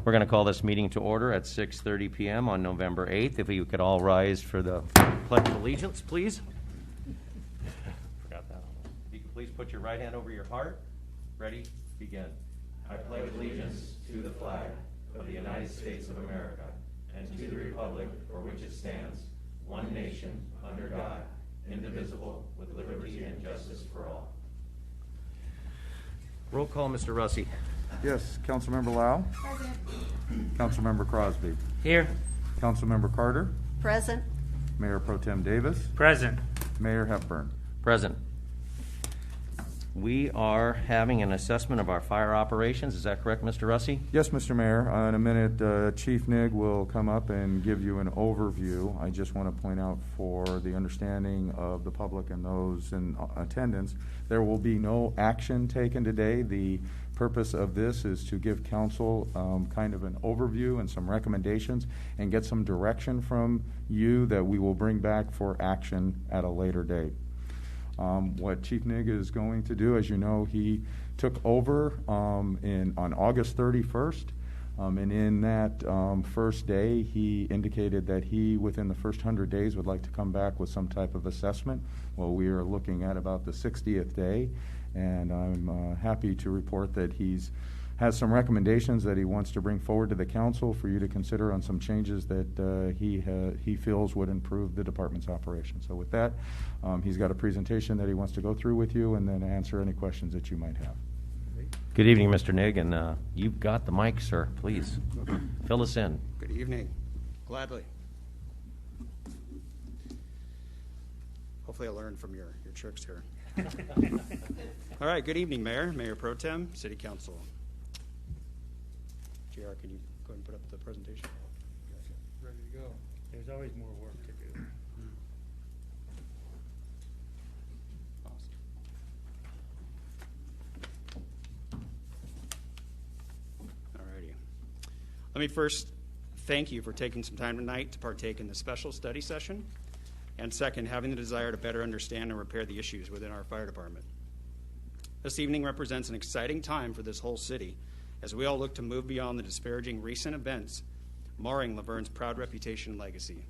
We're going to call this meeting to order at 6:30 p.m. on November 8th. If we could all rise for the Pledge of Allegiance, please. Forgot that. If you could please put your right hand over your heart. Ready? Begin. I pledge allegiance to the flag of the United States of America and to the republic for which it stands, one nation, under God, indivisible, with liberty and justice for all. Roll call, Mr. Russi. Yes, Councilmember Lau. Present. Councilmember Crosby. Here. Councilmember Carter. Present. Mayor Pro Tem Davis. Present. Mayor Hepburn. Present. We are having an assessment of our fire operations. Is that correct, Mr. Russi? Yes, Mr. Mayor. In a minute, Chief Nig will come up and give you an overview. I just want to point out for the understanding of the public and those in attendance, there will be no action taken today. The purpose of this is to give council kind of an overview and some recommendations and get some direction from you that we will bring back for action at a later date. What Chief Nig is going to do, as you know, he took over on August 31st, and in that first day, he indicated that he, within the first 100 days, would like to come back with some type of assessment. Well, we are looking at about the 60th day, and I'm happy to report that he's has some recommendations that he wants to bring forward to the council for you to consider on some changes that he feels would improve the department's operation. So with that, he's got a presentation that he wants to go through with you and then answer any questions that you might have. Good evening, Mr. Nig, and you've got the mic, sir. Please fill us in. Good evening. Gladly. Hopefully I learned from your tricks here. All right, good evening, Mayor, Mayor Pro Tem, City Council. JR, can you go ahead and put up the presentation? Ready to go. There's always more work to do. Awesome. All righty. Let me first thank you for taking some time tonight to partake in the special study session, and second, having the desire to better understand and repair the issues within our fire department. This evening represents an exciting time for this whole city as we all look to move beyond the disparaging recent events marring Laverne's proud reputation and legacy.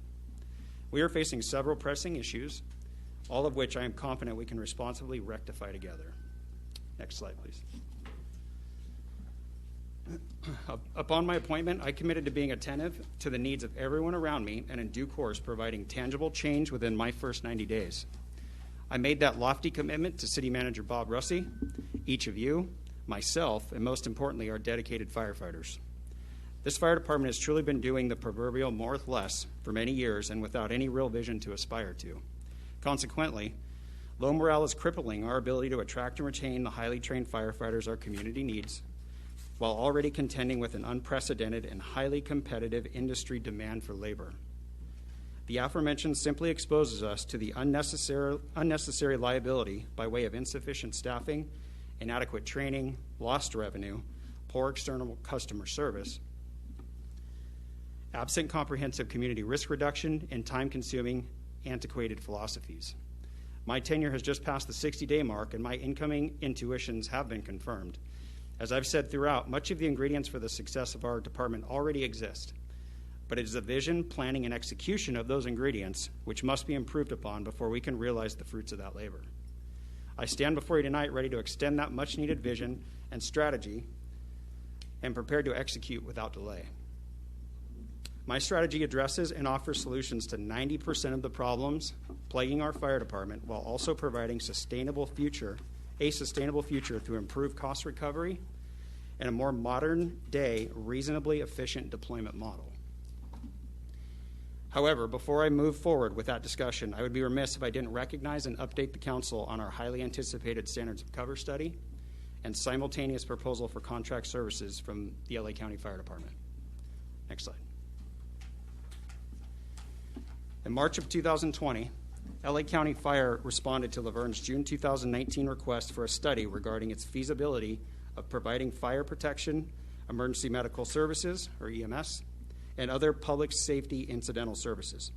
We are facing several pressing issues, all of which I am confident we can responsibly rectify together. Next slide, please. Upon my appointment, I committed to being attentive to the needs of everyone around me and in due course providing tangible change within my first 90 days. I made that lofty commitment to City Manager Bob Russi, each of you, myself, and most importantly, our dedicated firefighters. This fire department has truly been doing the proverbial more with less for many years and without any real vision to aspire to. Consequently, low morale is crippling our ability to attract and retain the highly trained firefighters our community needs, while already contending with an unprecedented and highly competitive industry demand for labor. The aforementioned simply exposes us to the unnecessary liability by way of insufficient staffing, inadequate training, lost revenue, poor external customer service, absent comprehensive community risk reduction, and time-consuming, antiquated philosophies. My tenure has just passed the 60-day mark, and my incoming intuitions have been confirmed. As I've said throughout, much of the ingredients for the success of our department already exist, but it is the vision, planning, and execution of those ingredients which must be improved upon before we can realize the fruits of that labor. I stand before you tonight ready to extend that much-needed vision and strategy and prepared to execute without delay. My strategy addresses and offers solutions to 90% of the problems plaguing our fire department while also providing a sustainable future through improved cost recovery and a more modern-day, reasonably efficient deployment model. However, before I move forward with that discussion, I would be remiss if I didn't recognize and update the council on our highly anticipated standards of cover study and simultaneous proposal for contract services from the LA County Fire Department. Next slide. In March of 2020, LA County Fire responded to Laverne's June 2019 request for a study regarding its feasibility of providing fire protection, emergency medical services, or EMS, and other public safety incidental services.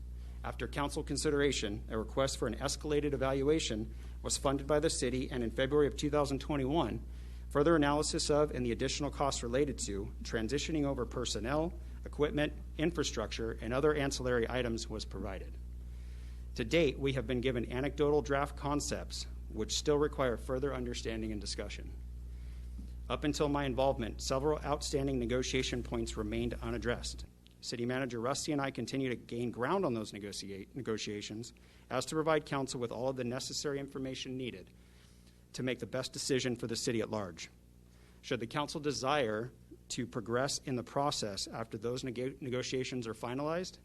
After council consideration, a request for an escalated evaluation was funded by the city, and in February of 2021, Further analysis of and the additional costs related to transitioning over personnel, equipment, infrastructure, and other ancillary items was provided. To date, we have been given anecdotal draft concepts which still require further understanding and discussion. Up until my involvement, several outstanding negotiation points remained unaddressed. City Manager Rusty and I continue to gain ground on those negotiations as to provide council with all of the necessary information needed to make the best decision for the city at large. Should the council desire to progress in the process after those negotiations are finalized,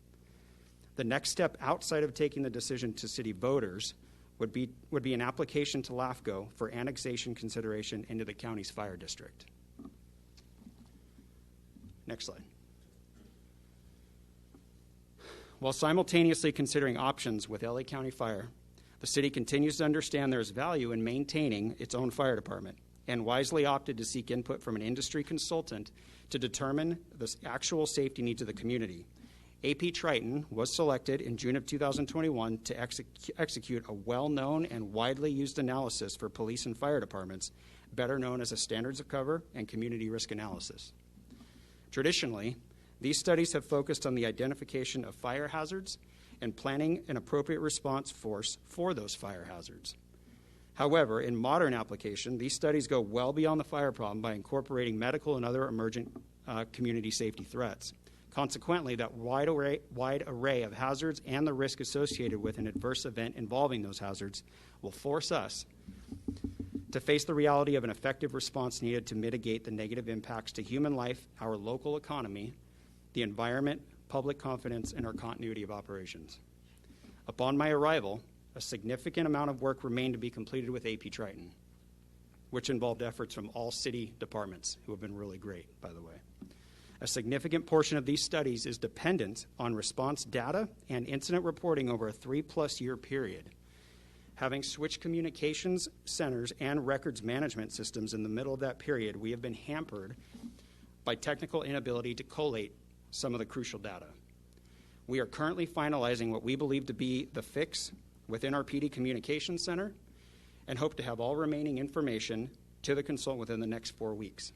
the next step outside of taking the decision to city voters would be an application to LAFCO for annexation consideration into the county's fire district. Next slide. While simultaneously considering options with LA County Fire, the city continues to understand there is value in maintaining its own fire department and wisely opted to seek input from an industry consultant to determine the actual safety needs of the community. AP Triton was selected in June of 2021 to execute a well-known and widely used analysis for police and fire departments, better known as a standards of cover and community risk analysis. Traditionally, these studies have focused on the identification of fire hazards and planning an appropriate response force for those fire hazards. However, in modern application, these studies go well beyond the fire problem by incorporating medical and other emergent community safety threats. Consequently, that wide array of hazards and the risk associated with an adverse event involving those hazards will force us to face the reality of an effective response needed to mitigate the negative impacts to human life, our local economy, the environment, public confidence, and our continuity of operations. Upon my arrival, a significant amount of work remained to be completed with AP Triton, which involved efforts from all city departments, who have been really great, by the way. A significant portion of these studies is dependent on response data and incident reporting over a 3+ year period. Having switched communications centers and records management systems in the middle of that period, we have been hampered by technical inability to collate some of the crucial data. We are currently finalizing what we believe to be the fix within our PD Communications Center and hope to have all remaining information to the consultant within the next 4 weeks.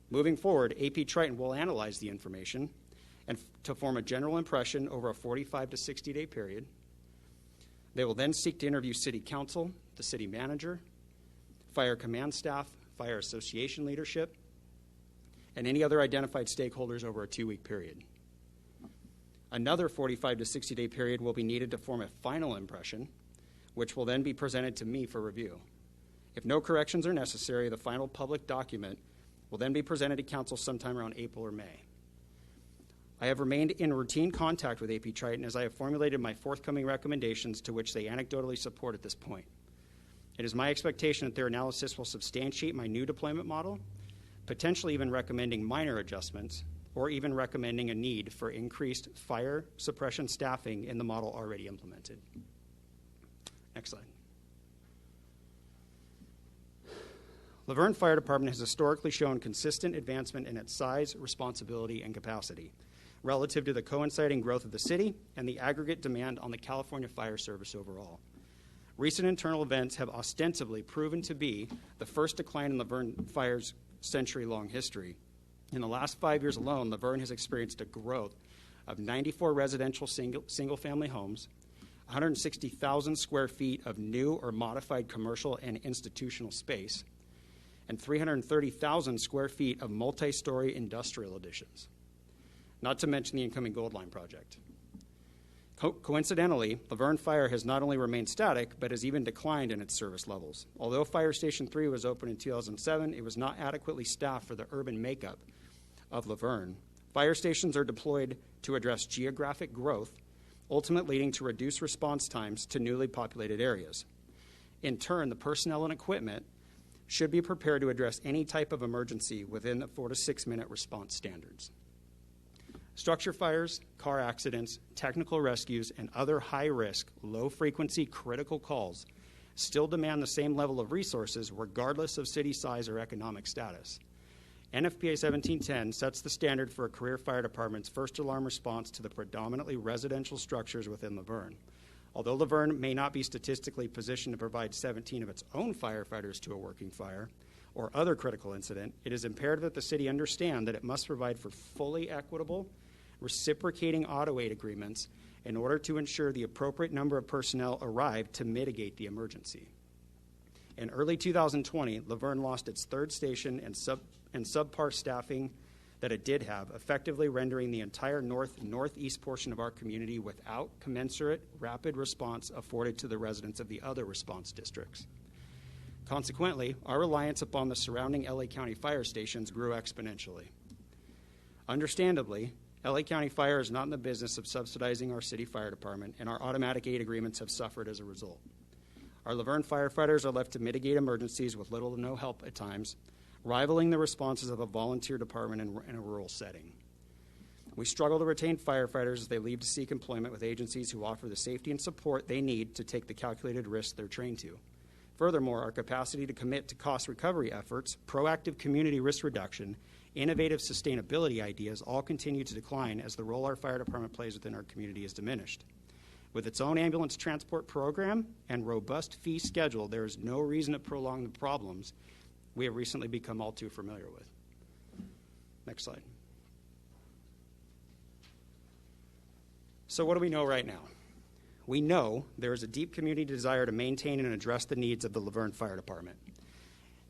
Moving forward, AP Triton will analyze the information and to form a general impression over a 45 to 60-day period. They will then seek to interview City Council, the City Manager, Fire Command staff, Fire Association leadership, and any other identified stakeholders over a 2-week period. Another 45 to 60-day period will be needed to form a final impression, which will then be presented to me for review. If no corrections are necessary, the final public document will then be presented to Council sometime around April or May. I have remained in routine contact with AP Triton as I have formulated my forthcoming recommendations to which they anecdotally support at this point. It is my expectation that their analysis will substantiate my new deployment model, potentially even recommending minor adjustments, or even recommending a need for increased fire suppression staffing in the model already implemented. Next slide. Laverne Fire Department has historically shown consistent advancement in its size, responsibility, and capacity relative to the coinciding growth of the city and the aggregate demand on the California Fire Service overall. Recent internal events have ostensibly proven to be the first decline in Laverne Fire's century-long history. In the last 5 years alone, Laverne has experienced a growth of 94 residential single-family homes, 160,000 square feet of new or modified commercial and institutional space, and 330,000 square feet of multi-story industrial additions, not to mention the incoming Gold Line project. Coincidentally, Laverne Fire has not only remained static, but has even declined in its service levels. Although Fire Station 3 was opened in 2007, it was not adequately staffed for the urban makeup of Laverne. Fire stations are deployed to address geographic growth, ultimately leading to reduced response times to newly populated areas. In turn, the personnel and equipment should be prepared to address any type of emergency within the 4 to 6 minute response standards. Structure fires, car accidents, technical rescues, and other high-risk, low-frequency critical calls still demand the same level of resources regardless of city size or economic status. NFPA 1710 sets the standard for a career fire department's first alarm response to the predominantly residential structures within Laverne. Although Laverne may not be statistically positioned to provide 17 of its own firefighters to a working fire, or other critical incident, it is imperative that the city understand that it must provide for fully equitable, reciprocating auto aid agreements in order to ensure the appropriate number of personnel arrive to mitigate the emergency. In early 2020, Laverne lost its third station and subpar staffing that it did have, effectively rendering the entire northeast portion of our community without commensurate rapid response afforded to the residents of the other response districts. Consequently, our reliance upon the surrounding LA County fire stations grew exponentially. Understandably, LA County Fire is not in the business of subsidizing our city fire department, and our automatic aid agreements have suffered as a result. Our Laverne firefighters are left to mitigate emergencies with little to no help at times, rivaling the responses of a volunteer department in a rural setting. We struggle to retain firefighters as they leave to seek employment with agencies who offer the safety and support they need to take the calculated risks they're trained to. Furthermore, our capacity to commit to cost recovery efforts, proactive community risk reduction, innovative sustainability ideas all continue to decline as the role our fire department plays within our community is diminished. With its own ambulance transport program and robust fee schedule, there is no reason to prolong the problems we have recently become all too familiar with. Next slide. So what do we know right now? We know there is a deep community desire to maintain and address the needs of the Laverne Fire Department.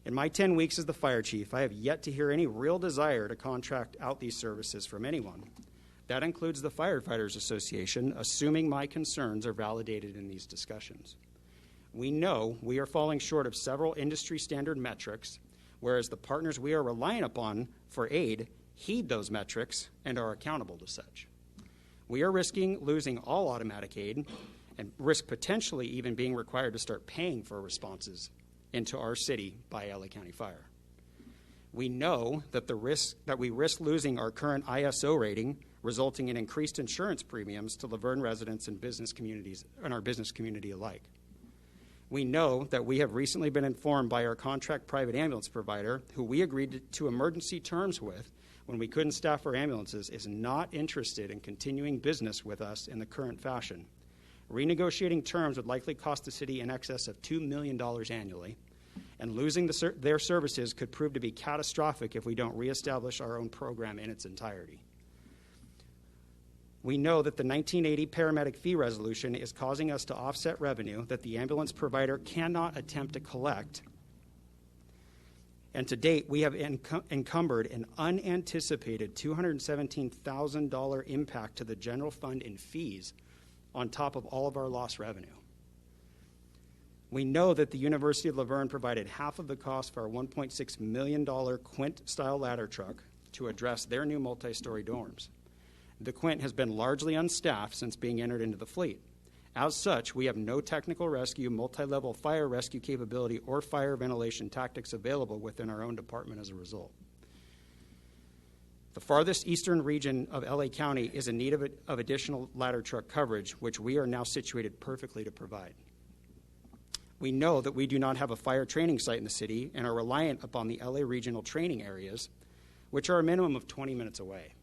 In my 10 weeks as the fire chief, I have yet to hear any real desire to contract out these services from anyone. That includes the Firefighters Association, assuming my concerns are validated in these discussions. We know we are falling short of several industry standard metrics, whereas the partners we are relying upon for aid heed those metrics and are accountable to such. We are risking losing all automatic aid and risk potentially even being required to start paying for responses into our city by LA County Fire. We know that we risk losing our current ISO rating, resulting in increased insurance premiums to Laverne residents and business communities and our business community alike. We know that we have recently been informed by our contract private ambulance provider, who we agreed to emergency terms with when we couldn't staff our ambulances, is not interested in continuing business with us in the current fashion. Renegotiating terms would likely cost the city in excess of $2 million annually, and losing their services could prove to be catastrophic if we don't reestablish our own program in its entirety. We know that the 1980 paramedic fee resolution is causing us to offset revenue that the ambulance provider cannot attempt to collect. And to date, we have encumbered an unanticipated $217,000 impact to the general fund in fees on top of all of our lost revenue. We know that the University of Laverne provided half of the cost for our $1.6 million Quint-style ladder truck to address their new multi-story dorms. The Quint has been largely unstaffed since being entered into the fleet. As such, we have no technical rescue, multi-level fire rescue capability, or fire ventilation tactics available within our own department as a result. The farthest eastern region of LA County is in need of additional ladder truck coverage, which we are now situated perfectly to provide. We know that we do not have a fire training site in the city and are reliant upon the LA regional training areas, which are a minimum of 20 minutes away.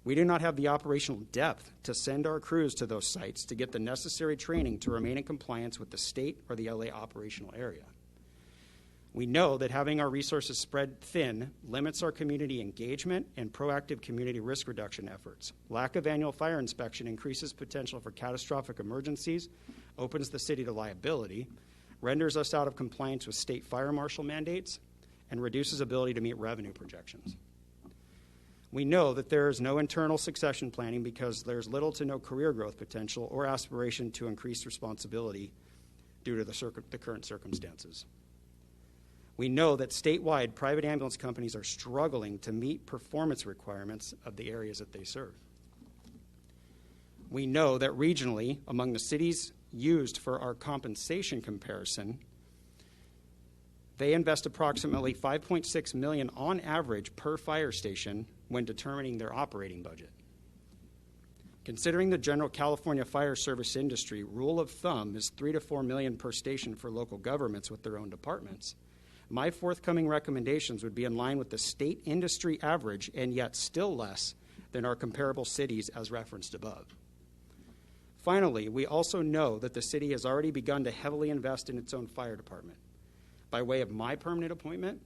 We do not have the operational depth to send our crews to those sites to get the necessary training to remain in compliance with the state or the LA operational area. We know that having our resources spread thin limits our community engagement and proactive community risk reduction efforts. Lack of annual fire inspection increases potential for catastrophic emergencies, opens the city to liability, renders us out of compliance with state fire marshal mandates, and reduces ability to meet revenue projections. We know that there is no internal succession planning because there's little to no career growth potential or aspiration to increase responsibility due to the current circumstances. We know that statewide private ambulance companies are struggling to meet performance requirements of the areas that they serve. We know that regionally, among the cities used for our compensation comparison, they invest approximately $5.6 million on average per fire station when determining their operating budget. Considering the general California fire service industry, rule of thumb is $3 to $4 million per station for local governments with their own departments. My forthcoming recommendations would be in line with the state industry average and yet still less than our comparable cities as referenced above. Finally, we also know that the city has already begun to heavily invest in its own fire department. By way of my permanent appointment,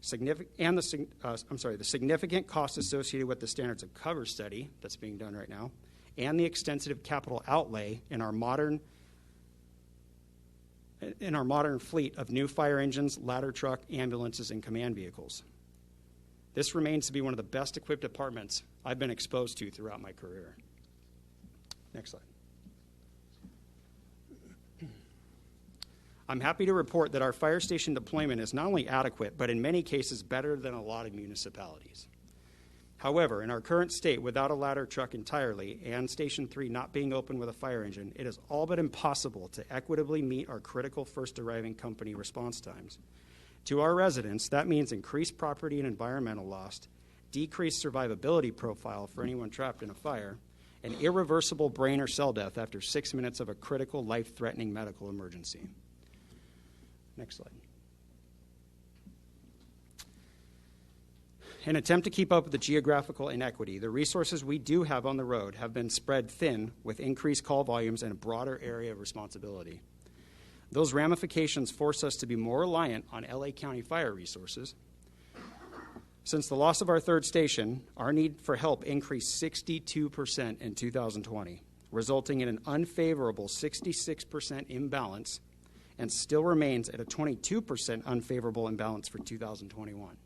the significant costs associated with the standards of cover study that's being done right now, and the extensive capital outlay in our modern fleet of new fire engines, ladder truck, ambulances, and command vehicles. This remains to be one of the best equipped departments I've been exposed to throughout my career. Next slide. I'm happy to report that our fire station deployment is not only adequate, but in many cases better than a lot of municipalities. However, in our current state, without a ladder truck entirely and Station 3 not being open with a fire engine, it is all but impossible to equitably meet our critical first arriving company response times. To our residents, that means increased property and environmental loss, decreased survivability profile for anyone trapped in a fire, and irreversible brain or cell death after 6 minutes of a critical, life-threatening medical emergency. Next slide. In an attempt to keep up with the geographical inequity, the resources we do have on the road have been spread thin with increased call volumes and a broader area of responsibility. Those ramifications force us to be more reliant on LA County fire resources. Since the loss of our third station, our need for help increased 62% in 2020, resulting in an unfavorable 66% imbalance and still remains at a 22% unfavorable imbalance for 2021.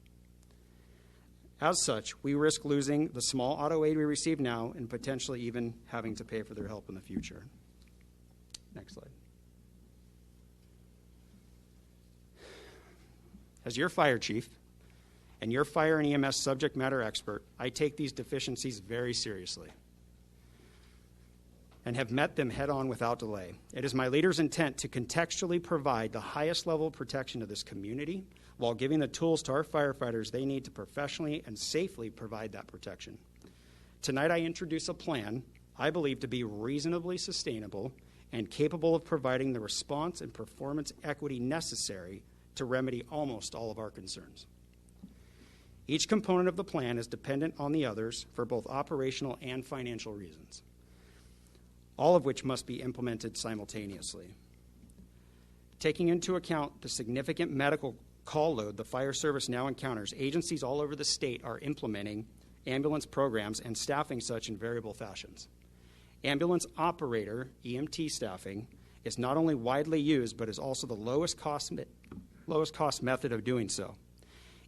As such, we risk losing the small auto aid we receive now and potentially even having to pay for their help in the future. Next slide. As your fire chief and your fire and EMS subject matter expert, I take these deficiencies very seriously and have met them head on without delay. It is my leader's intent to contextually provide the highest level of protection to this community while giving the tools to our firefighters they need to professionally and safely provide that protection. Tonight I introduce a plan I believe to be reasonably sustainable and capable of providing the response and performance equity necessary to remedy almost all of our concerns. Each component of the plan is dependent on the others for both operational and financial reasons, all of which must be implemented simultaneously. Taking into account the significant medical call load the fire service now encounters, agencies all over the state are implementing ambulance programs and staffing such in variable fashions. Ambulance operator, EMT staffing, is not only widely used, but is also the lowest cost method of doing so.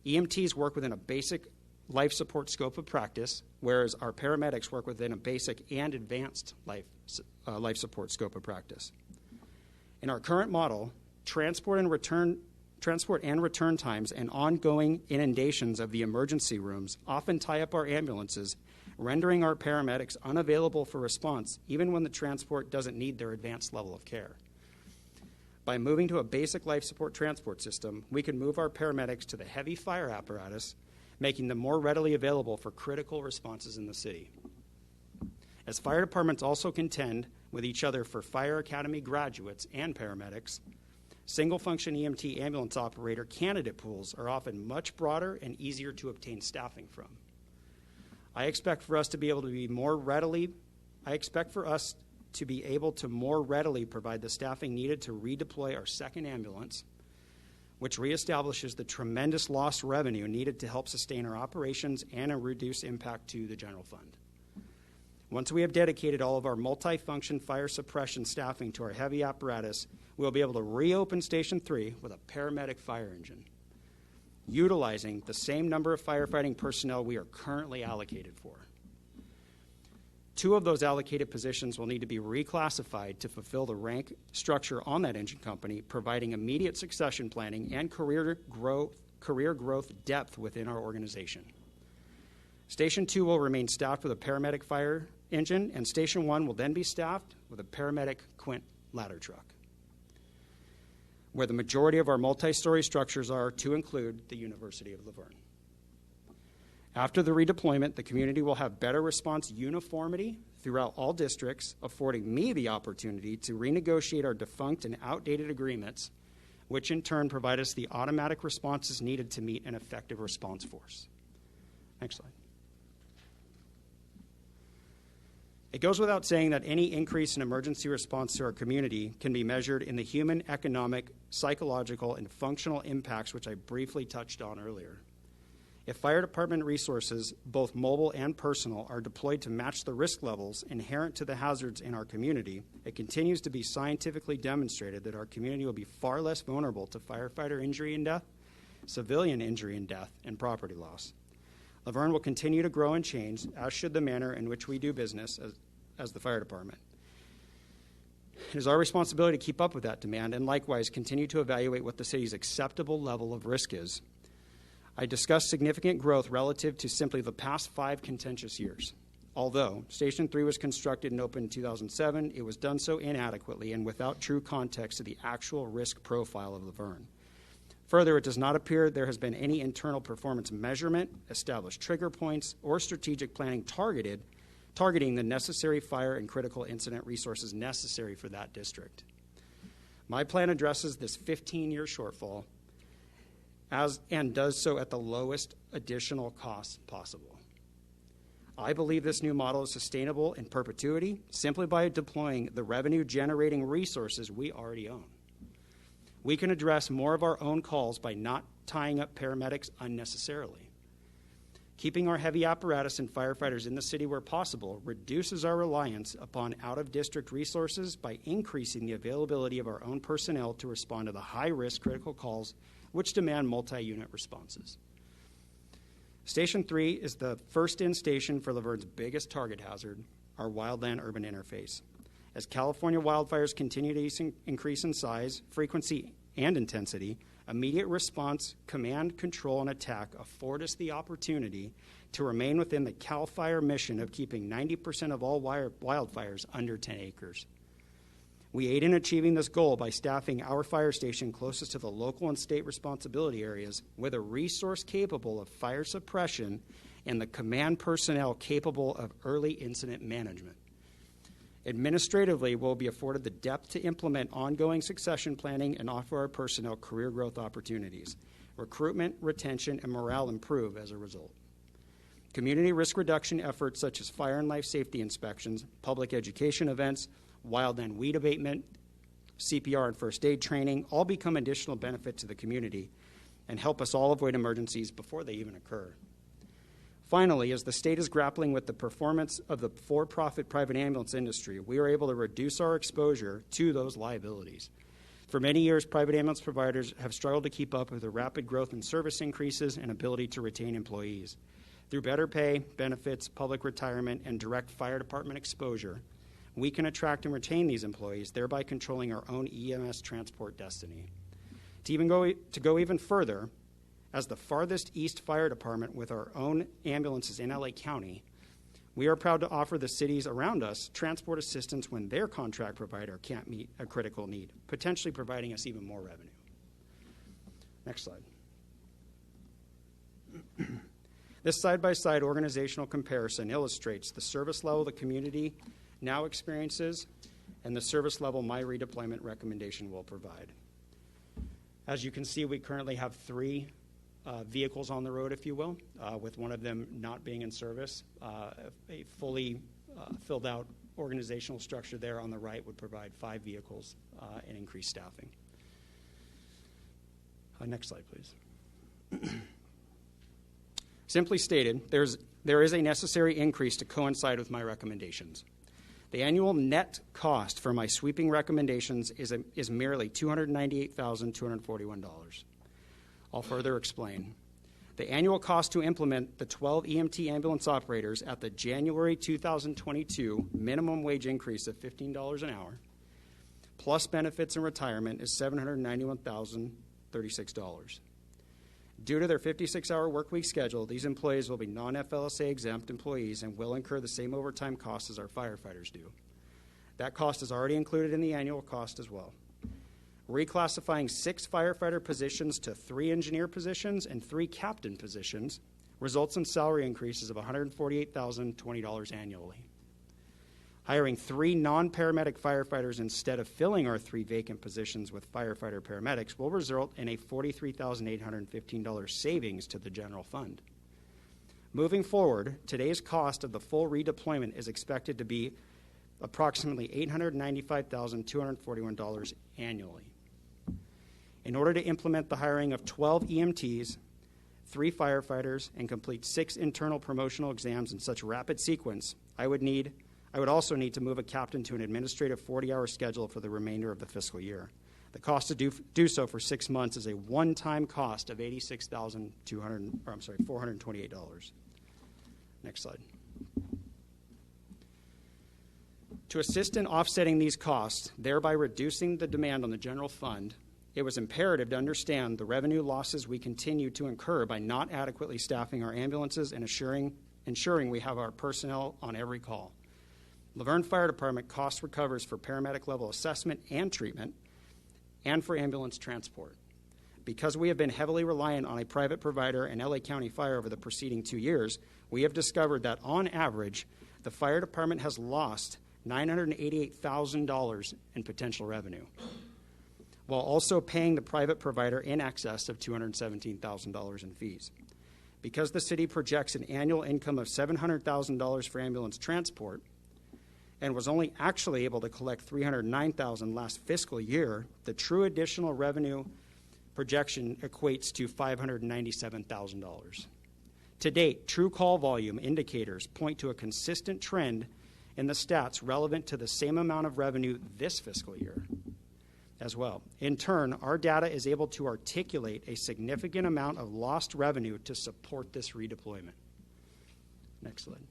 EMTs work within a basic life support scope of practice, whereas our paramedics work within a basic and advanced life support scope of practice. In our current model, transport and return times and ongoing inundations of the emergency rooms often tie up our ambulances, rendering our paramedics unavailable for response even when the transport doesn't need their advanced level of care. By moving to a basic life support transport system, we can move our paramedics to the heavy fire apparatus, making them more readily available for critical responses in the city. As fire departments also contend with each other for fire academy graduates and paramedics, single-function EMT ambulance operator candidate pools are often much broader and easier to obtain staffing from. I expect for us to be able to more readily provide the staffing needed to redeploy our second ambulance, which reestablishes the tremendous lost revenue needed to help sustain our operations and reduce impact to the general fund. Once we have dedicated all of our multi-function fire suppression staffing to our heavy apparatus, we'll be able to reopen Station 3 with a paramedic fire engine, utilizing the same number of firefighting personnel we are currently allocated for. 2 of those allocated positions will need to be reclassified to fulfill the rank structure on that engine company, providing immediate succession planning and career growth depth within our organization. Station 2 will remain staffed with a paramedic fire engine, and Station 1 will then be staffed with a paramedic Quint ladder truck, where the majority of our multi-story structures are, to include the University of Laverne. After the redeployment, the community will have better response uniformity throughout all districts, affording me the opportunity to renegotiate our defunct and outdated agreements, which in turn provide us the automatic responses needed to meet an effective response force. Next slide. It goes without saying that any increase in emergency response to our community can be measured in the human, economic, psychological, and functional impacts which I briefly touched on earlier. If fire department resources, both mobile and personal, are deployed to match the risk levels inherent to the hazards in our community, it continues to be scientifically demonstrated that our community will be far less vulnerable to firefighter injury and death, civilian injury and death, and property loss. Laverne will continue to grow and change, as should the manner in which we do business as the fire department. It is our responsibility to keep up with that demand and likewise continue to evaluate what the city's acceptable level of risk is. I discussed significant growth relative to simply the past 5 contentious years. Although Station 3 was constructed and opened in 2007, it was done so inadequately and without true context to the actual risk profile of Laverne. Further, it does not appear there has been any internal performance measurement, established trigger points, or strategic planning targeting the necessary fire and critical incident resources necessary for that district. My plan addresses this 15-year shortfall and does so at the lowest additional cost possible. I believe this new model is sustainable in perpetuity simply by deploying the revenue-generating resources we already own. We can address more of our own calls by not tying up paramedics unnecessarily. Keeping our heavy apparatus and firefighters in the city where possible reduces our reliance upon out-of-district resources by increasing the availability of our own personnel to respond to the high-risk critical calls which demand multi-unit responses. Station 3 is the first-in station for Laverne's biggest target hazard, our wildland-urban interface. As California wildfires continue to increase in size, frequency, and intensity, immediate response, command, control, and attack afford us the opportunity to remain within the CAL FIRE mission of keeping 90% of all wildfires under 10 acres. We aid in achieving this goal by staffing our fire station closest to the local and state responsibility areas with a resource capable of fire suppression and the command personnel capable of early incident management. Administratively, we'll be afforded the depth to implement ongoing succession planning and offer our personnel career growth opportunities. Recruitment, retention, and morale improve as a result. Community risk reduction efforts such as fire and life safety inspections, public education events, wildland weed abatement, CPR and first aid training all become additional benefit to the community and help us all avoid emergencies before they even occur. Finally, as the state is grappling with the performance of the for-profit private ambulance industry, we are able to reduce our exposure to those liabilities. For many years, private ambulance providers have struggled to keep up with the rapid growth in service increases and ability to retain employees. Through better pay, benefits, public retirement, and direct fire department exposure, we can attract and retain these employees, thereby controlling our own EMS transport destiny. To go even further, as the farthest east fire department with our own ambulances in LA County, we are proud to offer the cities around us transport assistance when their contract provider can't meet a critical need, potentially providing us even more revenue. Next slide. This side-by-side organizational comparison illustrates the service level the community now experiences and the service level my redeployment recommendation will provide. As you can see, we currently have 3 vehicles on the road, if you will, with one of them not being in service. A fully filled out organizational structure there on the right would provide 5 vehicles and increased staffing. Next slide, please. Simply stated, there is a necessary increase to coincide with my recommendations. The annual net cost for my sweeping recommendations is merely $298,241. I'll further explain. The annual cost to implement the 12 EMT ambulance operators at the January 2022 minimum wage increase of $15 an hour, plus benefits and retirement, is $791,036. Due to their 56-hour workweek schedule, these employees will be non-FLSA exempt employees and will incur the same overtime costs as our firefighters do. That cost is already included in the annual cost as well. Reclassifying 6 firefighter positions to 3 engineer positions and 3 captain positions results in salary increases of $148,020 annually. Hiring 3 non-paramedic firefighters instead of filling our 3 vacant positions with firefighter paramedics will result in a $43,815 savings to the general fund. Moving forward, today's cost of the full redeployment is expected to be approximately $895,241 annually. In order to implement the hiring of 12 EMTs, 3 firefighters, and complete 6 internal promotional exams in such rapid sequence, I would also need to move a captain to an administrative 40-hour schedule for the remainder of the fiscal year. The cost to do so for 6 months is a one-time cost of $428. Next slide. To assist in offsetting these costs, thereby reducing the demand on the general fund, it was imperative to understand the revenue losses we continue to incur by not adequately staffing our ambulances and ensuring we have our personnel on every call. Laverne Fire Department cost recovers for paramedic level assessment and treatment and for ambulance transport. Because we have been heavily reliant on a private provider and LA County Fire over the preceding 2 years, we have discovered that on average, the fire department has lost $988,000 in potential revenue, while also paying the private provider in excess of $217,000 in fees. Because the city projects an annual income of $700,000 for ambulance transport and was only actually able to collect $309,000 last fiscal year, the true additional revenue projection equates to $597,000. To date, true call volume indicators point to a consistent trend in the stats relevant to the same amount of revenue this fiscal year as well. In turn, our data is able to articulate a significant amount of lost revenue to support this redeployment. Next slide.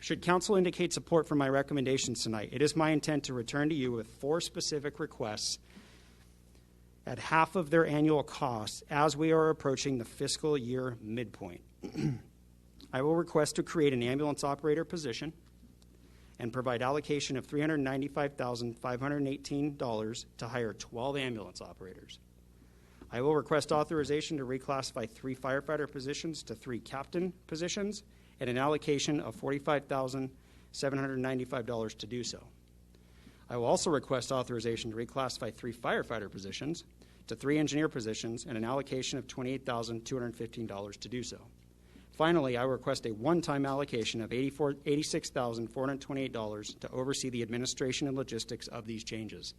Should council indicate support for my recommendations tonight, it is my intent to return to you with 4 specific requests at half of their annual costs as we are approaching the fiscal year midpoint. I will request to create an ambulance operator position and provide allocation of $395,518 to hire 12 ambulance operators. I will request authorization to reclassify 3 firefighter positions to 3 captain positions and an allocation of $45,795 to do so. I will also request authorization to reclassify 3 firefighter positions to 3 engineer positions and an allocation of $28,215 to do so. Finally, I request a one-time allocation of $86,428 to oversee the administration and logistics of these changes.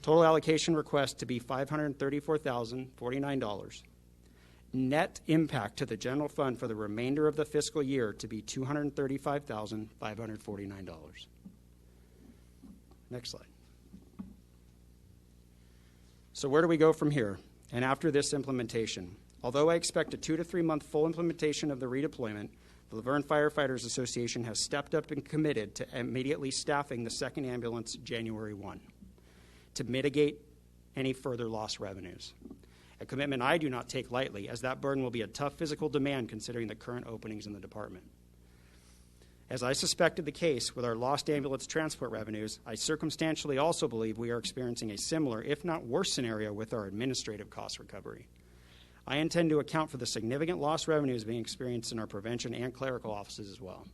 Total allocation request to be $534,049. Net impact to the general fund for the remainder of the fiscal year to be $235,549. Next slide. So where do we go from here? And after this implementation, although I expect a 2 to 3 month full implementation of the redeployment, the Laverne Firefighters Association has stepped up and committed to immediately staffing the second ambulance January 1 to mitigate any further lost revenues. A commitment I do not take lightly, as that burden will be a tough physical demand considering the current openings in the department. As I suspected the case with our lost ambulance transport revenues, I circumstantially also believe we are experiencing a similar, if not worse, scenario with our administrative cost recovery. I intend to account for the significant lost revenues being experienced in our prevention and clerical offices as well.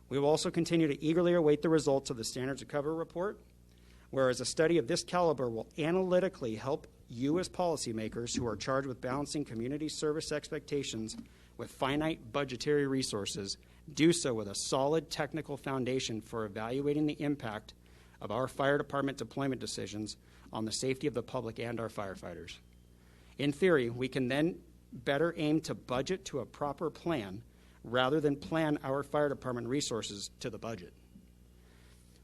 We will also continue to eagerly await the results of the Standards of Cover report, whereas a study of this caliber will analytically help you as policymakers who are charged with balancing community service expectations with finite budgetary resources do so with a solid technical foundation for evaluating the impact of our fire department deployment decisions on the safety of the public and our firefighters. In theory, we can then better aim to budget to a proper plan rather than plan our fire department resources to the budget.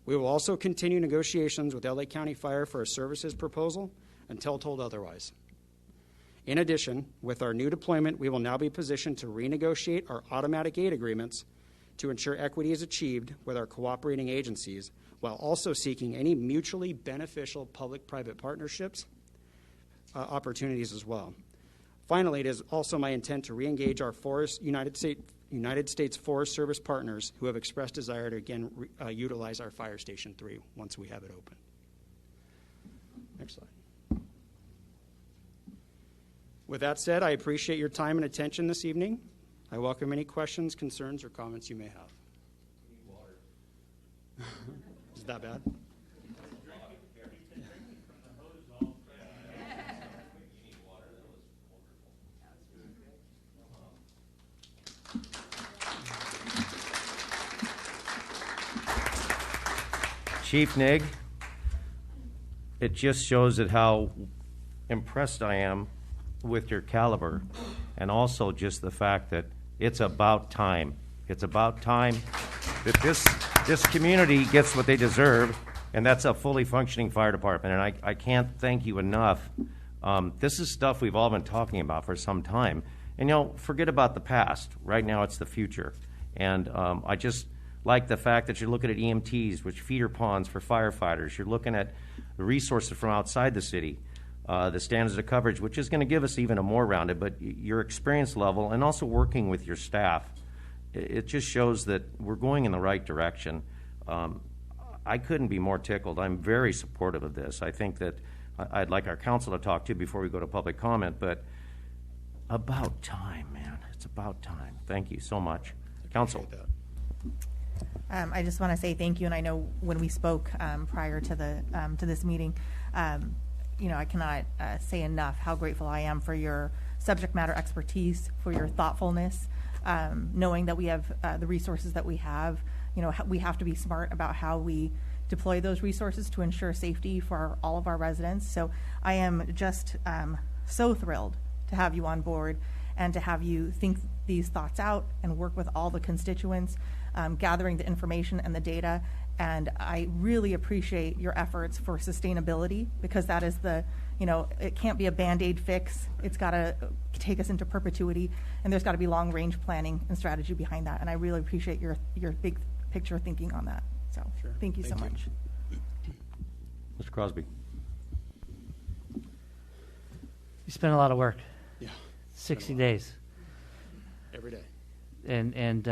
We will also continue negotiations with LA County Fire for a services proposal until told otherwise. In addition, with our new deployment, we will now be positioned to renegotiate our automatic aid agreements to ensure equity is achieved with our cooperating agencies, while also seeking any mutually beneficial public-private partnerships opportunities as well. Finally, it is also my intent to reengage our United States Forest Service partners who have expressed desire to again utilize our Fire Station 3 once we have it open. Next slide. With that said, I appreciate your time and attention this evening. I welcome any questions, concerns, or comments you may have. Is that bad? Chief Nig, it just shows that how impressed I am with your caliber, and also just the fact that it's about time. It's about time that this community gets what they deserve, and that's a fully functioning fire department. And I can't thank you enough. This is stuff we've all been talking about for some time. And, forget about the past. Right now, it's the future. And I just like the fact that you're looking at EMTs, which feeder ponds for firefighters. You're looking at the resources from outside the city, the standards of coverage, which is going to give us even a more rounded, but your experience level and also working with your staff, it just shows that we're going in the right direction. I couldn't be more tickled. I'm very supportive of this. I think that I'd like our council to talk to before we go to public comment, but about time, man. It's about time. Thank you so much. Council. I just want to say thank you, and I know when we spoke prior to this meeting, I cannot say enough how grateful I am for your subject matter expertise, for your thoughtfulness, knowing that we have the resources that we have. We have to be smart about how we deploy those resources to ensure safety for all of our residents. So I am just so thrilled to have you on board and to have you think these thoughts out and work with all the constituents, gathering the information and the data. And I really appreciate your efforts for sustainability, because that is it can't be a Band-Aid fix. It's got to take us into perpetuity, and there's got to be long-range planning and strategy behind that. And I really appreciate your big picture thinking on that. So Sure. Thank you so much. Mr. Crosby. You spent a lot of work. Yeah. 60 days. Every day. And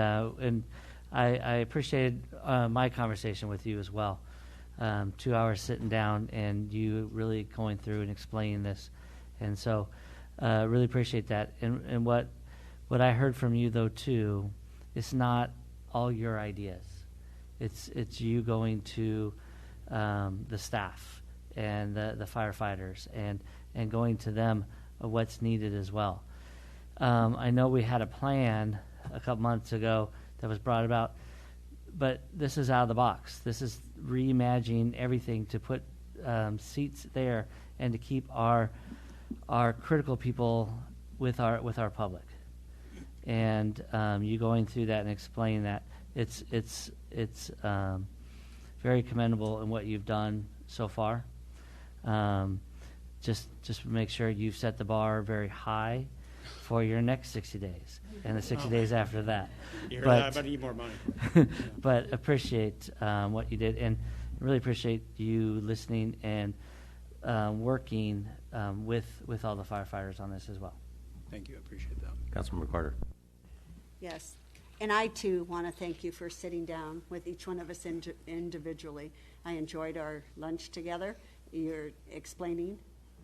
I appreciated my conversation with you as well. 2 hours sitting down and you really going through and explaining this. And so really appreciate that. And what I heard from you, though, too, it's not all your ideas. It's you going to the staff and the firefighters and going to them of what's needed as well. I know we had a plan a couple months ago that was brought about, but this is out of the box. This is reimagining everything to put seats there and to keep our critical people with our public. And you going through that and explaining that, it's very commendable in what you've done so far. Just make sure you've set the bar very high for your next 60 days and the 60 days after that. You heard that, but I need more money. But appreciate what you did, and really appreciate you listening and working with all the firefighters on this as well. Thank you. I appreciate that. Councilmember Carter. Yes. And I, too, want to thank you for sitting down with each one of us individually. I enjoyed our lunch together. You're explaining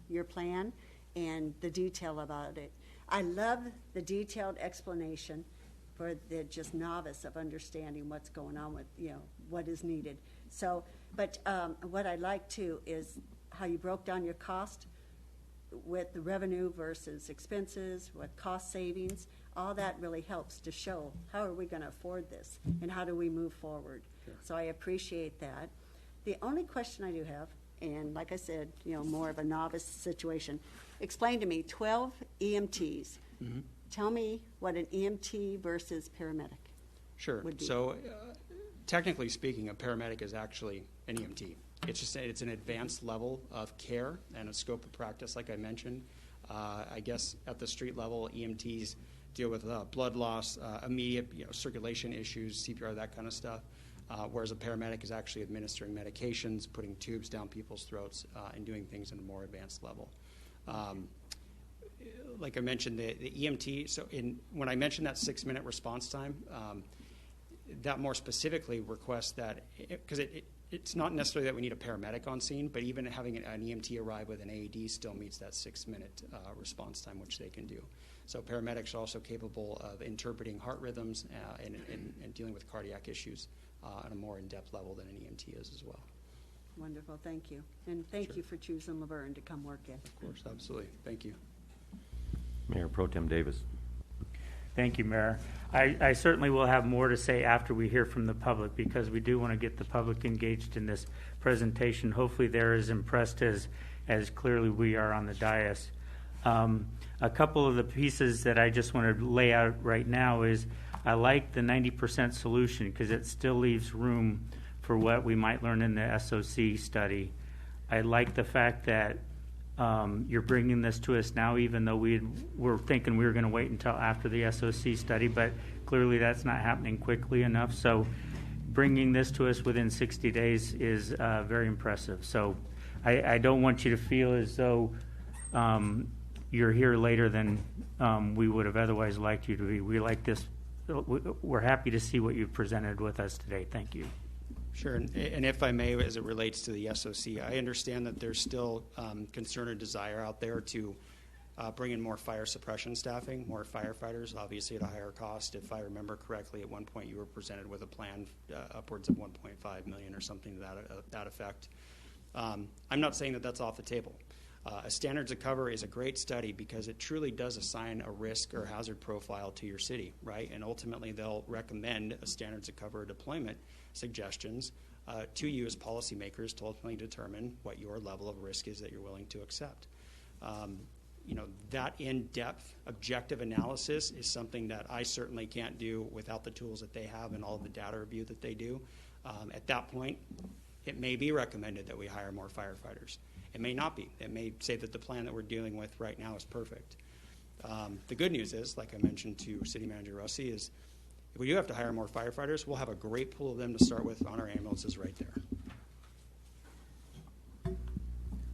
your plan and the detail about it. I love the detailed explanation for the just novice of understanding what's going on with, what is needed. So, but what I like, too, is how you broke down your cost with the revenue versus expenses, with cost savings. All that really helps to show how are we going to afford this and how do we move forward. Sure. So I appreciate that. The only question I do have, and like I said, more of a novice situation, explain to me 12 EMTs. Mm-hmm. Tell me what an EMT versus paramedic Sure. would be. So technically speaking, a paramedic is actually an EMT. It's an advanced level of care and a scope of practice, like I mentioned. I guess at the street level, EMTs deal with blood loss, immediate circulation issues, CPR, that kind of stuff, whereas a paramedic is actually administering medications, putting tubes down people's throats, and doing things at a more advanced level. Like I mentioned, the EMT, so when I mentioned that 6-minute response time, that more specifically requests that, because it's not necessarily that we need a paramedic on scene, but even having an EMT arrive with an AED still meets that 6-minute response time, which they can do. So paramedics are also capable of interpreting heart rhythms and dealing with cardiac issues on a more in-depth level than an EMT is as well. Wonderful, thank you. And thank you for choosing Laverne to come work in. Of course, absolutely. Thank you. Mayor Pro Tem Davis. Thank you, Mayor. I certainly will have more to say after we hear from the public, because we do want to get the public engaged in this presentation. Hopefully they're as impressed as clearly we are on the dais. A couple of the pieces that I just want to lay out right now is I like the 90% solution because it still leaves room for what we might learn in the SOC study. I like the fact that you're bringing this to us now, even though we're thinking we were going to wait until after the SOC study, but clearly that's not happening quickly enough. So bringing this to us within 60 days is very impressive. So I don't want you to feel as though you're here later than we would have otherwise liked you to be. We like this. We're happy to see what you've presented with us today. Thank you. Sure, and if I may, as it relates to the SOC, I understand that there's still concern or desire out there to bring in more fire suppression staffing, more firefighters, obviously at a higher cost. If I remember correctly, at one point you were presented with a plan upwards of $1.5 million or something to that effect. I'm not saying that that's off the table. A standards of cover is a great study because it truly does assign a risk or hazard profile to your city, right? And ultimately they'll recommend a standards of cover deployment suggestions to you as policymakers to ultimately determine what your level of risk is that you're willing to accept. That in-depth objective analysis is something that I certainly can't do without the tools that they have and all of the data review that they do. At that point, it may be recommended that we hire more firefighters. It may not be. It may say that the plan that we're dealing with right now is perfect. The good news is, like I mentioned to City Manager Russi, is if we do have to hire more firefighters, we'll have a great pool of them to start with on our ambulances right there.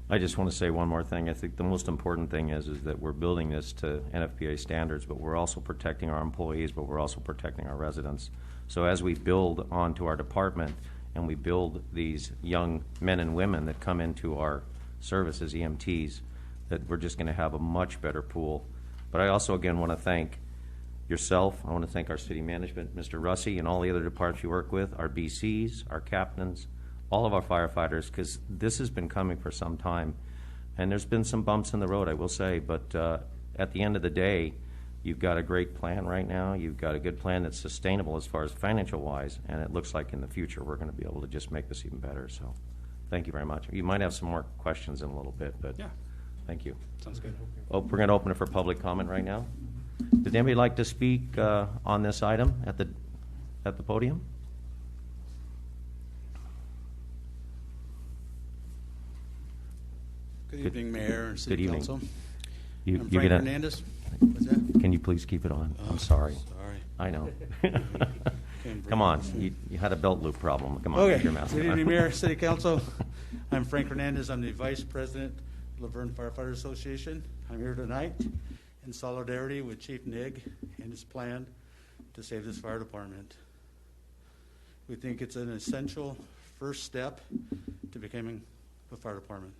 I just want to say one more thing. I think the most important thing is that we're building this to NFPA standards, but we're also protecting our employees, but we're also protecting our residents. So as we build onto our department and we build these young men and women that come into our service as EMTs, that we're just going to have a much better pool. But I also, again, want to thank yourself. I want to thank our city management, Mr. Russi, and all the other departments you work with, our BCs, our captains, all of our firefighters, because this has been coming for some time. And there's been some bumps in the road, I will say, but at the end of the day, you've got a great plan right now. You've got a good plan that's sustainable as far as financial-wise, and it looks like in the future we're going to be able to just make this even better. So thank you very much. You might have some more questions in a little bit, but Yeah. Thank you. Sounds good. Oh, we're going to open it for public comment right now. Did anybody like to speak on this item at the podium? Good evening, Mayor and Good City evening. Council. You I'm get Frank a- Hernandez. What's that? Can you please keep it on? I'm sorry. Sorry. I know. Can't Come on. breathe. You had a belt loop problem. Come on, Okay. keep your mask Good on. evening, Mayor, City Council. I'm Frank Hernandez. I'm the Vice President of Laverne Firefighter Association. I'm here tonight in solidarity with Chief Nig and his plan to save this fire department. We think it's an essential first step to becoming a fire department.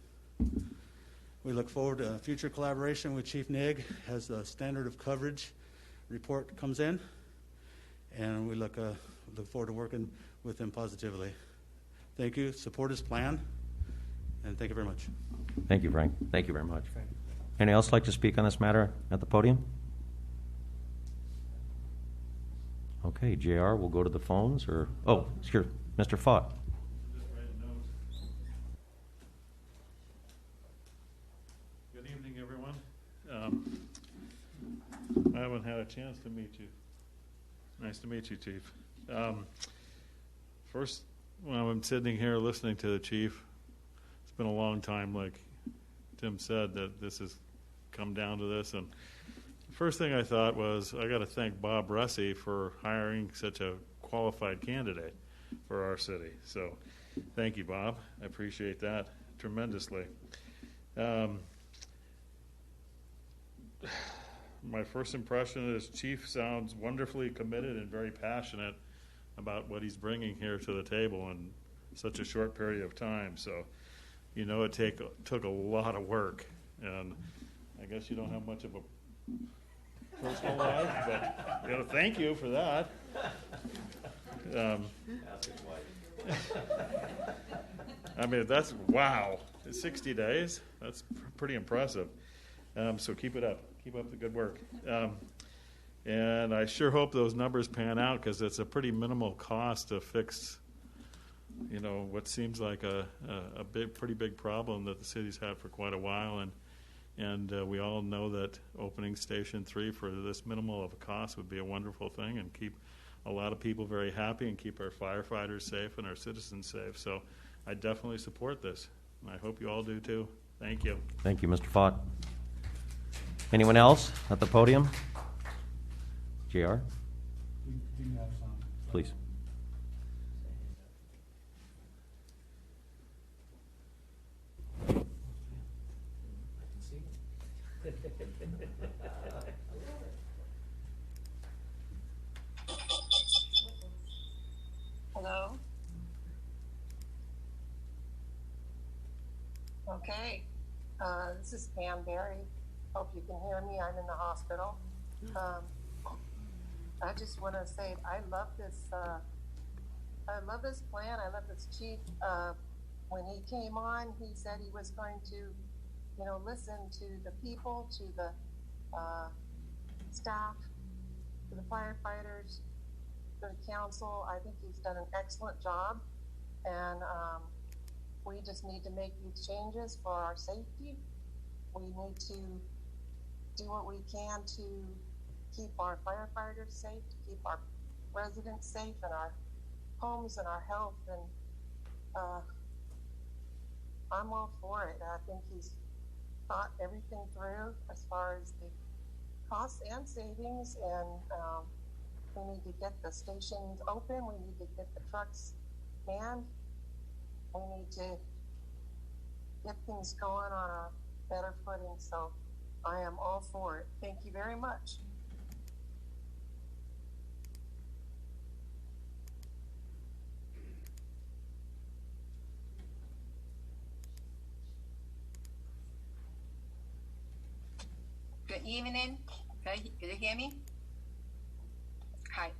We look forward to future collaboration with Chief Nig as the standard of coverage report comes in, and we look forward to working with him positively. Thank you. Support his plan, and thank you very much. Thank you, Frank. Thank you very much. Anyone else like to speak on this matter at the podium? Okay, JR, we'll go to the phones, or, oh, here, Mr. Fott. Good evening, everyone. I haven't had a chance to meet you. Nice to meet you, Chief. First, when I'm sitting here listening to the Chief, it's been a long time, like Tim said, that this has come down to this. And the first thing I thought was, I got to thank Bob Russi for hiring such a qualified candidate for our city. So thank you, Bob. I appreciate that tremendously. My first impression is Chief sounds wonderfully committed and very passionate about what he's bringing here to the table in such a short period of time. So, you know, it took a lot of work, and I guess you don't have much of a personal life, but you know, thank you for that. I mean, that's, wow, 60 days, that's pretty impressive. So keep it up. Keep up the good work. And I sure hope those numbers pan out, because it's a pretty minimal cost to fix, you know, what seems like a pretty big problem that the city's had for quite a while. And we all know that opening Station 3 for this minimal of a cost would be a wonderful thing and keep a lot of people very happy and keep our firefighters safe and our citizens safe. So I definitely support this, and I hope you all do too. Thank you. Thank you, Mr. Fott. Anyone else at the podium? JR? Please. Hello? Okay. This is Pam Berry. Hope you can hear me. I'm in the hospital. I just want to say I love this. I love this plan. I love this chief. When he came on, he said he was going to, you know, listen to the people, to the staff, to the firefighters, to the council. I think he's done an excellent job, and we just need to make these changes for our safety. We need to do what we can to keep our firefighters safe, to keep our residents safe, and our homes and our health. And I'm all for it. I think he's thought everything through as far as the costs and savings. And we need to get the stations open. We need to get the trucks manned. We need to get things going on a better footing. So I am all for it. Thank you very much. Good evening. Can you hear me? Hi.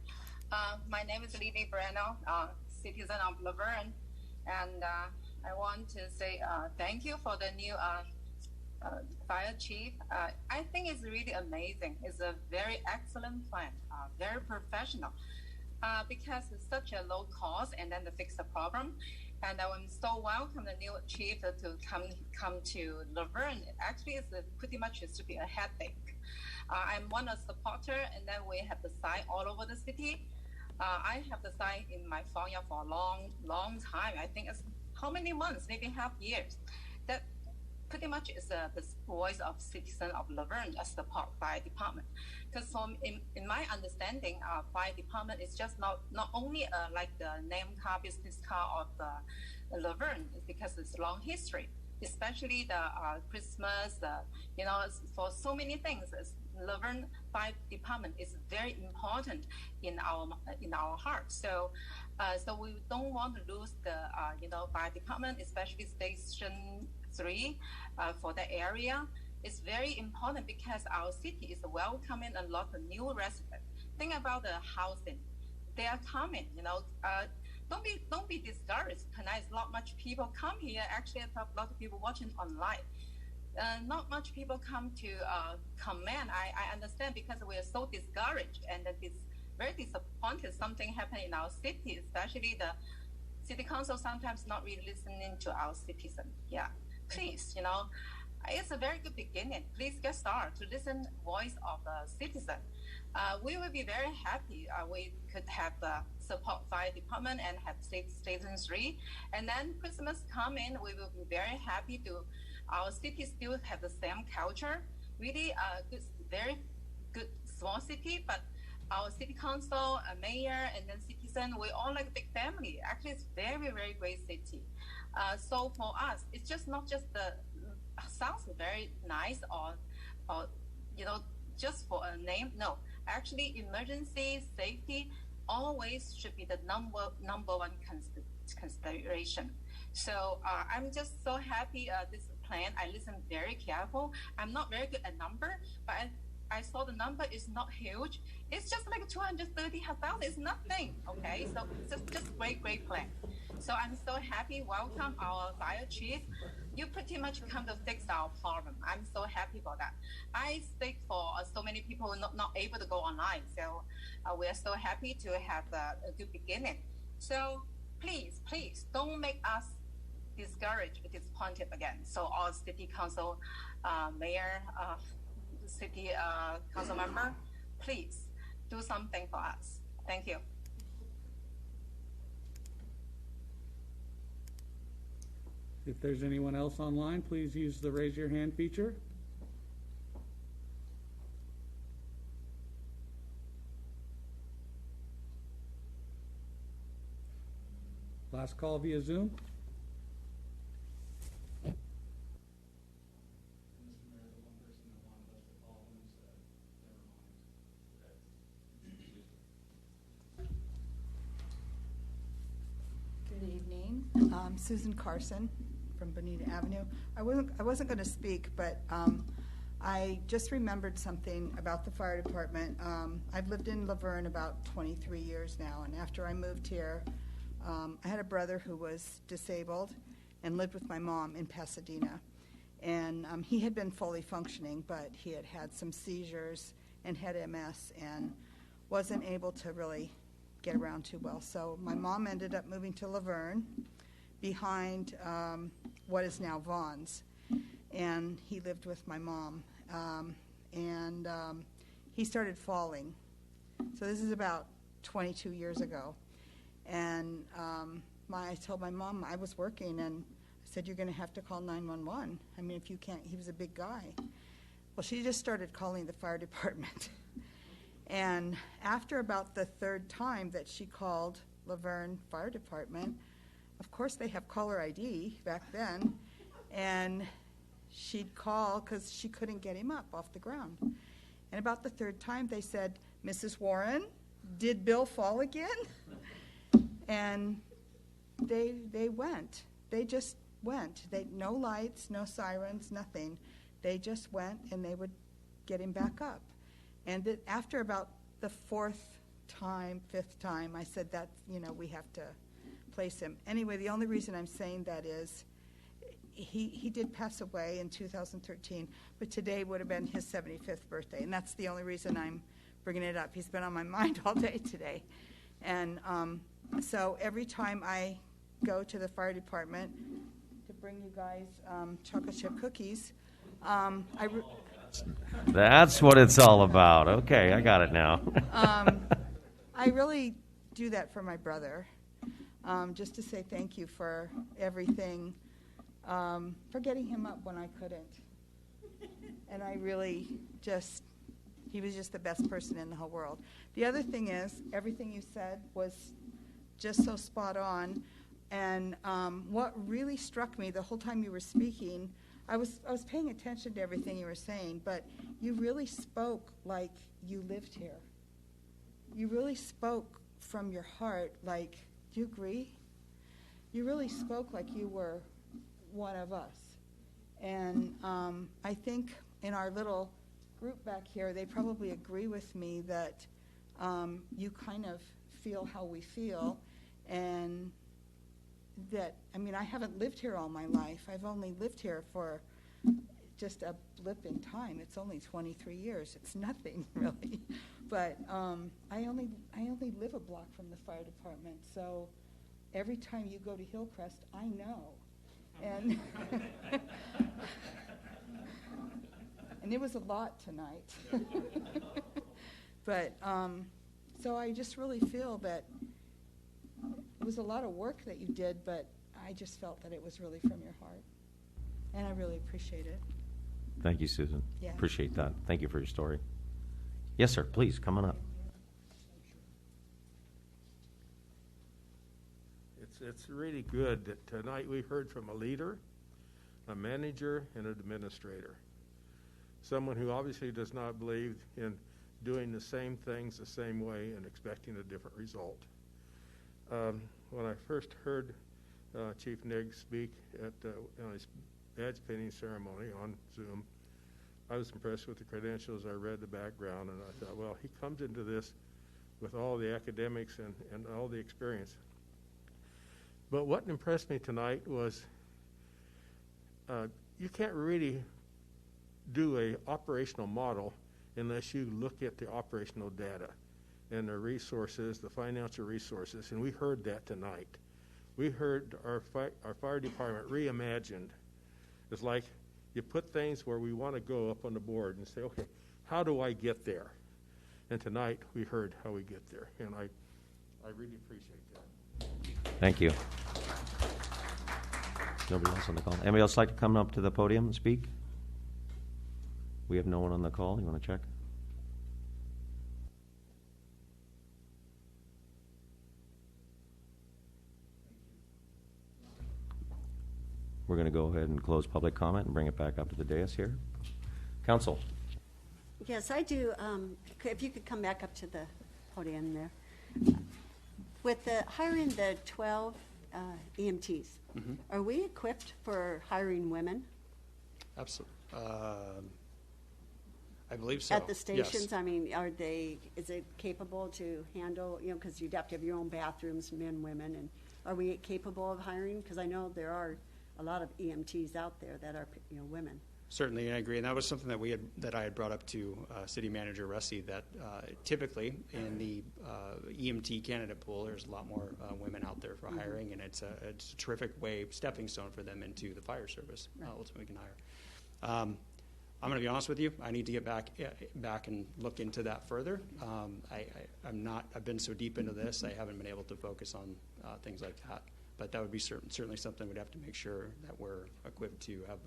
My name is Lily Breno, citizen of Laverne, and I want to say thank you for the new fire chief. I think it's really amazing. It's a very excellent plan, very professional, because it's such a low cost and then to fix the problem. And I'm so welcome the new chief to come to Laverne. Actually, it's pretty much used to be a headache. I'm one of the supporter, and then we have the sign all over the city. I have the sign in my phone for a long time. I think it's how many months? Maybe half years. That pretty much is the voice of citizen of Laverne as the fire department. Because in my understanding, fire department is just not only like the name car, business car of the Laverne, because it's long history, especially the Christmas, you know, for so many things. Laverne Fire Department is very important in our heart. So we don't want to lose the fire department, especially Station 3 for the area. It's very important because our city is welcoming a lot of new residents. Think about the housing; they are coming. You know, don't be discouraged. Tonight, not much people come here. Actually, a lot of people watching online. Not much people come to comment. I understand because we are so discouraged and very disappointed. Something happened in our city, especially the city council sometimes not really listening to our citizens. Yeah, please, you know, it's a very good beginning. Please get started to listen voice of the citizen. We will be very happy. We could have the support fire department and have Station 3, and then Christmas coming, we will be very happy to. Our city still have the same culture, really good, very good small city, but our city council, mayor, and then citizen, we all like a big family. Actually, it's very, very great city. So for us, it's just not just the sounds very nice or you know, just for a name. No, actually, emergency safety always should be the number one consideration. So I'm just so happy this plan. I listen very careful. I'm not very good at number, but I saw the number is not huge. It's just like 230,000. It's nothing. Okay, so it's just great plan. So I'm so happy. Welcome our fire chief. You pretty much come to fix our problem. I'm so happy happy about that. I speak for so many people not able to go online, so we are so happy to have a good beginning. So please don't make us discouraged, disappointed again. So all city council, mayor, city council member, please do something for us. Thank you. If there's anyone else online, please use the raise your hand feature. Last call via Zoom. Good evening. Susan Carson from Bonita Avenue. I wasn't going to speak, but I just remembered something about the fire department. I've lived in Laverne about 23 years now, and after I moved here, I had a brother who was disabled and lived with my mom in Pasadena. And he had been fully functioning, but he had had some seizures and had MS and wasn't able to really get around too well. So my mom ended up moving to Laverne behind what is now Vaughn's. And he lived with my mom. And he started falling. So this is about 22 years ago. And I told my mom I was working, and I said, you're going to have to call 911. I mean, if you can't, he was a big guy. Well, she just started calling the fire department. And after about the third time that she called Laverne Fire Department, of course they have caller ID back then, and she'd call because she couldn't get him up off the ground. And about the third time they said, Mrs. Warren, did Bill fall again? And they went. They just went. No lights, no sirens, nothing. They just went, and they would get him back up. And after about the fifth time, I said that, we have to place him. Anyway, the only reason I'm saying that is he did pass away in 2013, but today would have been his 75th birthday, and that's the only reason I'm bringing it up. He's been on my mind all day today. And so every time I go to the fire department to bring you guys chocolate chip cookies, That's what it's all about. Okay, I got it now. I really do that for my brother, just to say thank you for everything, for getting him up when I couldn't. And I really he was just the best person in the whole world. The other thing is, everything you said was just so spot on. And what really struck me the whole time you were speaking, I was paying attention to everything you were saying, but you really spoke like you lived here. You really spoke from your heart, like, do you agree? You really spoke like you were one of us. And I think in our little group back here, they probably agree with me that you kind of feel how we feel, and that, I haven't lived here all my life. I've only lived here for just a blip in time. It's only 23 years. It's nothing, really. But I only live a block from the fire department, so every time you go to Hillcrest, I know. And and it was a lot tonight. But so I just really feel that it was a lot of work that you did, but I just felt that it was really from your heart. And I really appreciate it. Thank you, Susan. Yeah. Appreciate that. Thank you for your story. Yes, sir. Please, come on up. It's really good that tonight we heard from a leader, a manager, and an administrator. Someone who obviously does not believe in doing the same things the same way and expecting a different result. When I first heard Chief Nig speak at his badge pinning ceremony on Zoom, I was impressed with the credentials. I read the background, and I thought, well, he comes into this with all the academics and all the experience. But what impressed me tonight was you can't really do a operational model unless you look at the operational data and the resources, the financial resources, and we heard that tonight. We heard our fire department reimagined. It's like you put things where we want to go up on the board and say, okay, how do I get there? And tonight we heard how we get there, and I really appreciate that. Thank you. Nobody else on the call? Anybody else like to come up to the podium and speak? We have no one on the call. You want to check? We're going to go ahead and close public comment and bring it back up to the dais here. Council. Yes, I do. If you could come back up to the podium there. With the hiring the 12 EMTs, are we equipped for hiring women? Absolutely. I believe so. At the stations, Yes. I mean, is it capable to handle, because you'd have to have your own bathrooms, men, women, and are we capable of hiring? Because I know there are a lot of EMTs out there that are, women. Certainly, I agree, and that was something that I had brought up to City Manager Russi, that typically in the EMT candidate pool, there's a lot more women out there for hiring, and it's a terrific stepping stone for them into the fire service. Right. Ultimately, we can hire. I'm going to be honest with you. I need to get back and look into that further. I've been so deep into this, I haven't been able to focus on things like that. But that would be certainly something we'd have to make sure that we're equipped to have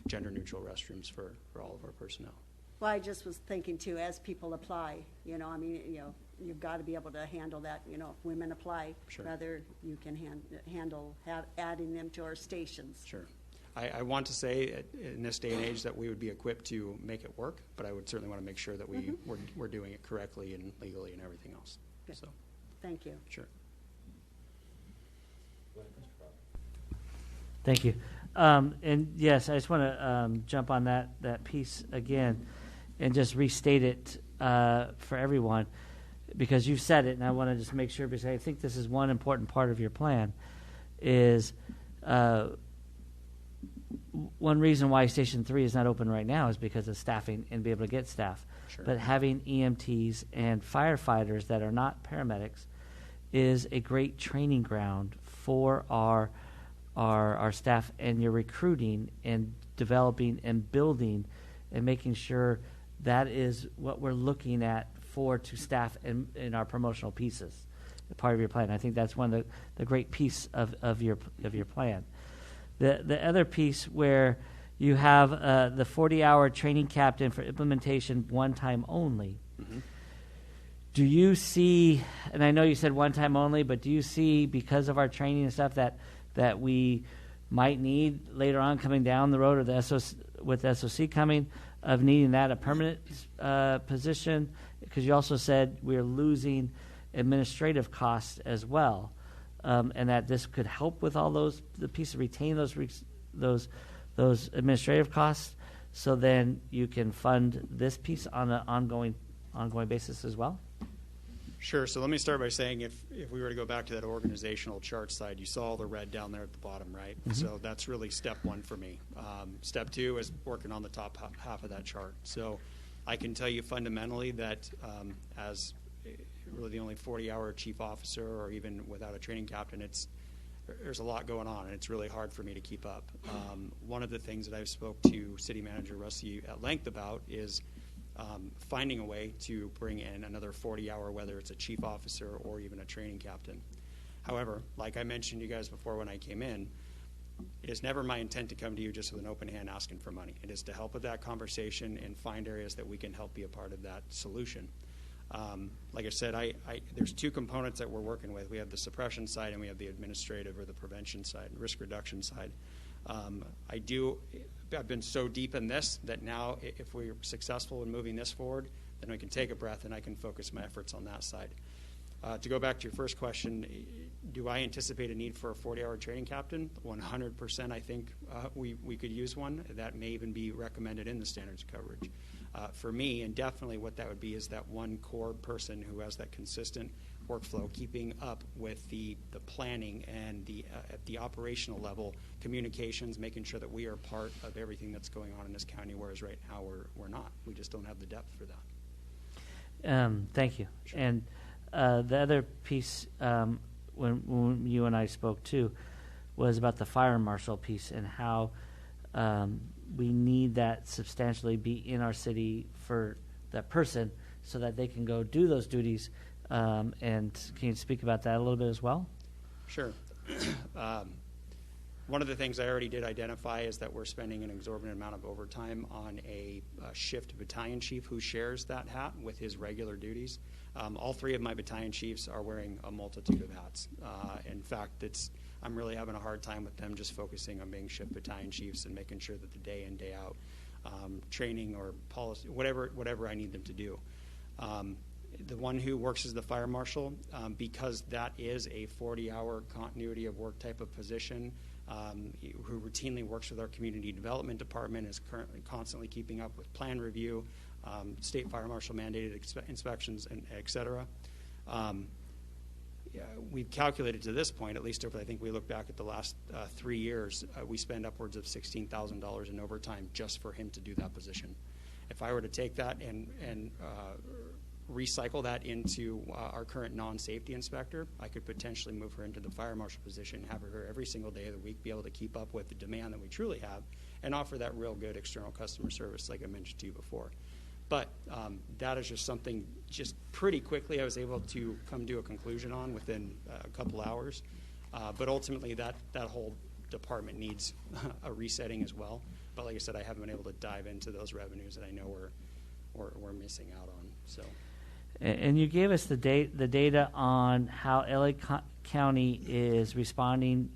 gender-neutral restrooms for all of our personnel. Well, I just was thinking too, as people apply, you've got to be able to handle that. If women apply, Sure. whether you can handle adding them to our stations. Sure. I want to say in this day and age that we would be equipped to make it work, but I would certainly want to make sure that we're doing it correctly and legally and everything else. Good. So, Thank you. sure. Thank you. And yes, I just want to jump on that piece again and just restate it for everyone, because you've said it, and I want to just make sure, because I think this is one important part of your plan, is one reason why Station 3 is not open right now is because of staffing and be able to get staff. Sure. But having EMTs and firefighters that are not paramedics is a great training ground for our staff, and you're recruiting and developing and building and making sure that is what we're looking at to staff in our promotional pieces, part of your plan. I think that's one of the great piece of your plan. The other piece where you have the 40-hour training captain for implementation one time only. Mm-hmm. Do you see, and I know you said one time only, but do you see, because of our training and stuff, that we might need later on coming down the road, or the SOC coming, of needing that a permanent position? Because you also said we're losing administrative costs as well, and that this could help with all the piece of retain those administrative costs, so then you can fund this piece on an ongoing basis as well. Sure. So let me start by saying, if we were to go back to that organizational chart slide, you saw all the red down there at the bottom, right? Mm-hmm. So that's really step one for me. Step two is working on the top half of that chart. So I can tell you fundamentally that as really the only 40-hour chief officer, or even without a training captain, there's a lot going on, and it's really hard for me to keep up. One of the things that I've spoke to City Manager Russi at length about is finding a way to bring in another 40-hour, whether it's a chief officer or even a training captain. However, like I mentioned to you guys before when I came in, it is never my intent to come to you just with an open hand asking for money. It is to help with that conversation and find areas that we can help be a part of that solution. Like I said, there's two components that we're working with. We have the suppression side and we have the administrative or the prevention side, risk reduction side. I've been so deep in this that now if we're successful in moving this forward, then we can take a breath and I can focus my efforts on that side. To go back to your first question, do I anticipate a need for a 40-hour training captain? 100%. I think we could use one. That may even be recommended in the standards of coverage. For me, and definitely what that would be is that one core person who has that consistent workflow, keeping up with the planning and at the operational level, communications, making sure that we are part of everything that's going on in this county, whereas right now we're not. We just don't have the depth for that. Thank you. Sure. And the other piece, when you and I spoke too, was about the fire marshal piece and how we need that substantially be in our city for that person so that they can go do those duties. And can you speak about that a little bit as well? Sure. One of the things I already did identify is that we're spending an exorbitant amount of overtime on a shift battalion chief who shares that hat with his regular duties. All three of my battalion chiefs are wearing a multitude of hats. In fact, I'm really having a hard time with them just focusing on being shift battalion chiefs and making sure that the day in, day out training or policy, whatever I need them to do. The one who works as the fire marshal, because that is a 40-hour continuity of work type of position, who routinely works with our community development department, is currently constantly keeping up with plan review, state fire marshal mandated inspections, and et cetera. We've calculated to this point, at least over, I think we look back at the last 3 years, we spend upwards of $16,000 in overtime just for him to do that position. If I were to take that and recycle that into our current non-safety inspector, I could potentially move her into the fire marshal position, have her here every single day of the week, be able to keep up with the demand that we truly have, and offer that real good external customer service like I mentioned to you before. But that is just something just pretty quickly I was able to come to a conclusion on within a couple hours. But ultimately that whole department needs a resetting as well. But like I said, I haven't been able to dive into those revenues that I know we're missing out on. So. And you gave us the data on how LA County is responding,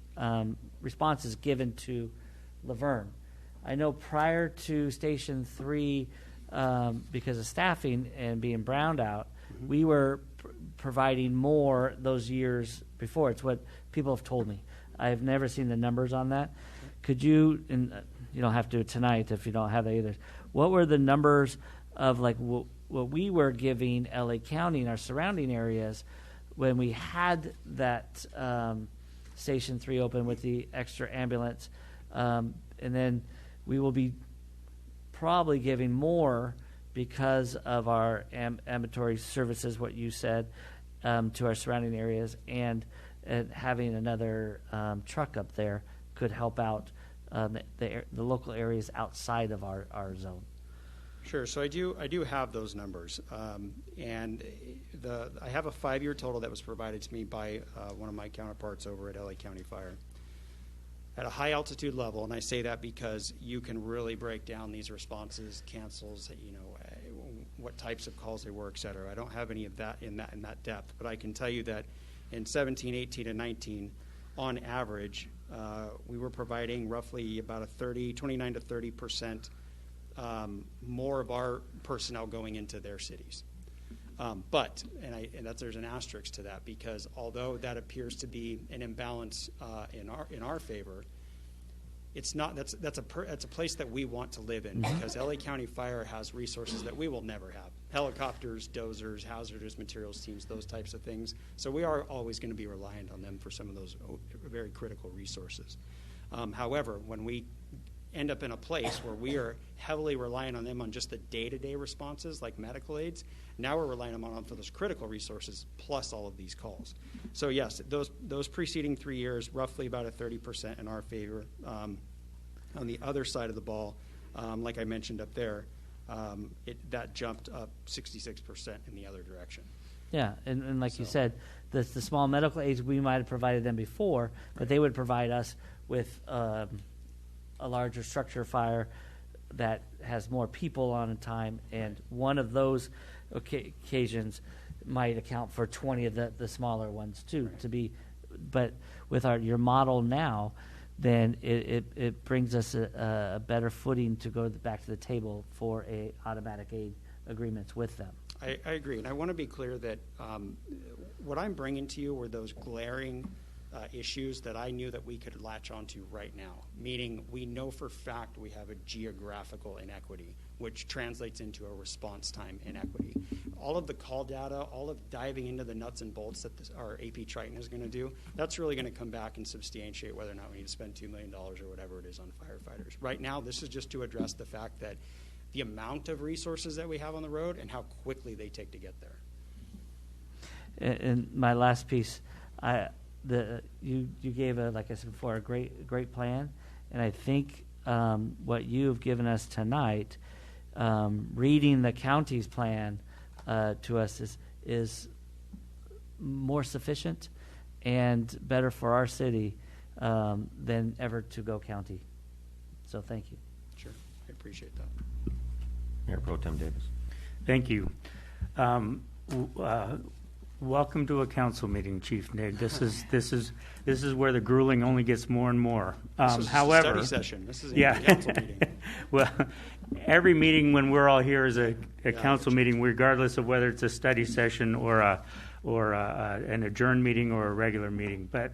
responses given to Laverne. I know prior to Station 3, because of staffing and being browned out, we were providing more those years before. It's what people have told me. I've never seen the numbers on that. Could you, and you don't have to do it tonight if you don't have that either, what were the numbers of like what we were giving LA County and our surrounding areas when we had that Station 3 open with the extra ambulance? And then we will be probably giving more because of our ambulatory services, what you said, to our surrounding areas, and having another truck up there could help out the local areas outside of our zone. Sure. So I do have those numbers, and I have a 5-year total that was provided to me by one of my counterparts over at LA County Fire. At a high altitude level, and I say that because you can really break down these responses, cancels, what types of calls they were, et cetera. I don't have any of that in that depth, but I can tell you that in 17, 18, and 19, on average, we were providing roughly about 29 to 30% more of our personnel going into their cities. But there's an asterisk to that, because although that appears to be an imbalance in our favor, it's not. That's a place that we want to live in, because LA County Fire has resources that we will never have: helicopters, dozers, hazardous materials teams, those types of things. So we are always going to be reliant on them for some of those very critical resources. However, when we end up in a place where we are heavily reliant on them on just the day-to-day responses like medical aids, now we're relying on them for those critical resources plus all of these calls. So yes, those preceding 3 years, roughly about a 30% in our favor. On the other side of the ball, like I mentioned up there, that jumped up 66% in the other direction. Yeah, and like you said, the small medical aids, we might have provided them before, but they would provide us with a larger structure fire that has more people on a time, and one of those occasions might account for 20 of the smaller ones too. Right. But with your model now, then it brings us a better footing to go back to the table for a automatic aid agreements with them. I agree, and I want to be clear that what I'm bringing to you were those glaring issues that I knew that we could latch onto right now, meaning we know for fact we have a geographical inequity. which translates into a response time inequity. All of the call data, all of diving into the nuts and bolts that our AP Triton is going to do, that's really going to come back and substantiate whether or not we need to spend $2 million or whatever it is on firefighters. Right now, this is just to address the fact that the amount of resources that we have on the road and how quickly they take to get there. And my last piece, you gave like I said before, a great plan, and I think what you've given us tonight, reading the county's plan to us is more sufficient and better for our city than ever to go county. So thank you. Sure, I appreciate that. Mayor Pro Tem Davis. Thank you. Welcome to a council meeting, Chief Nig. This is where the grueling only gets more and more. This is however, a study session. This is yeah. a council meeting. Well, every meeting when we're all here is a council meeting, regardless of whether it's a study session or an adjourned meeting or a regular meeting. But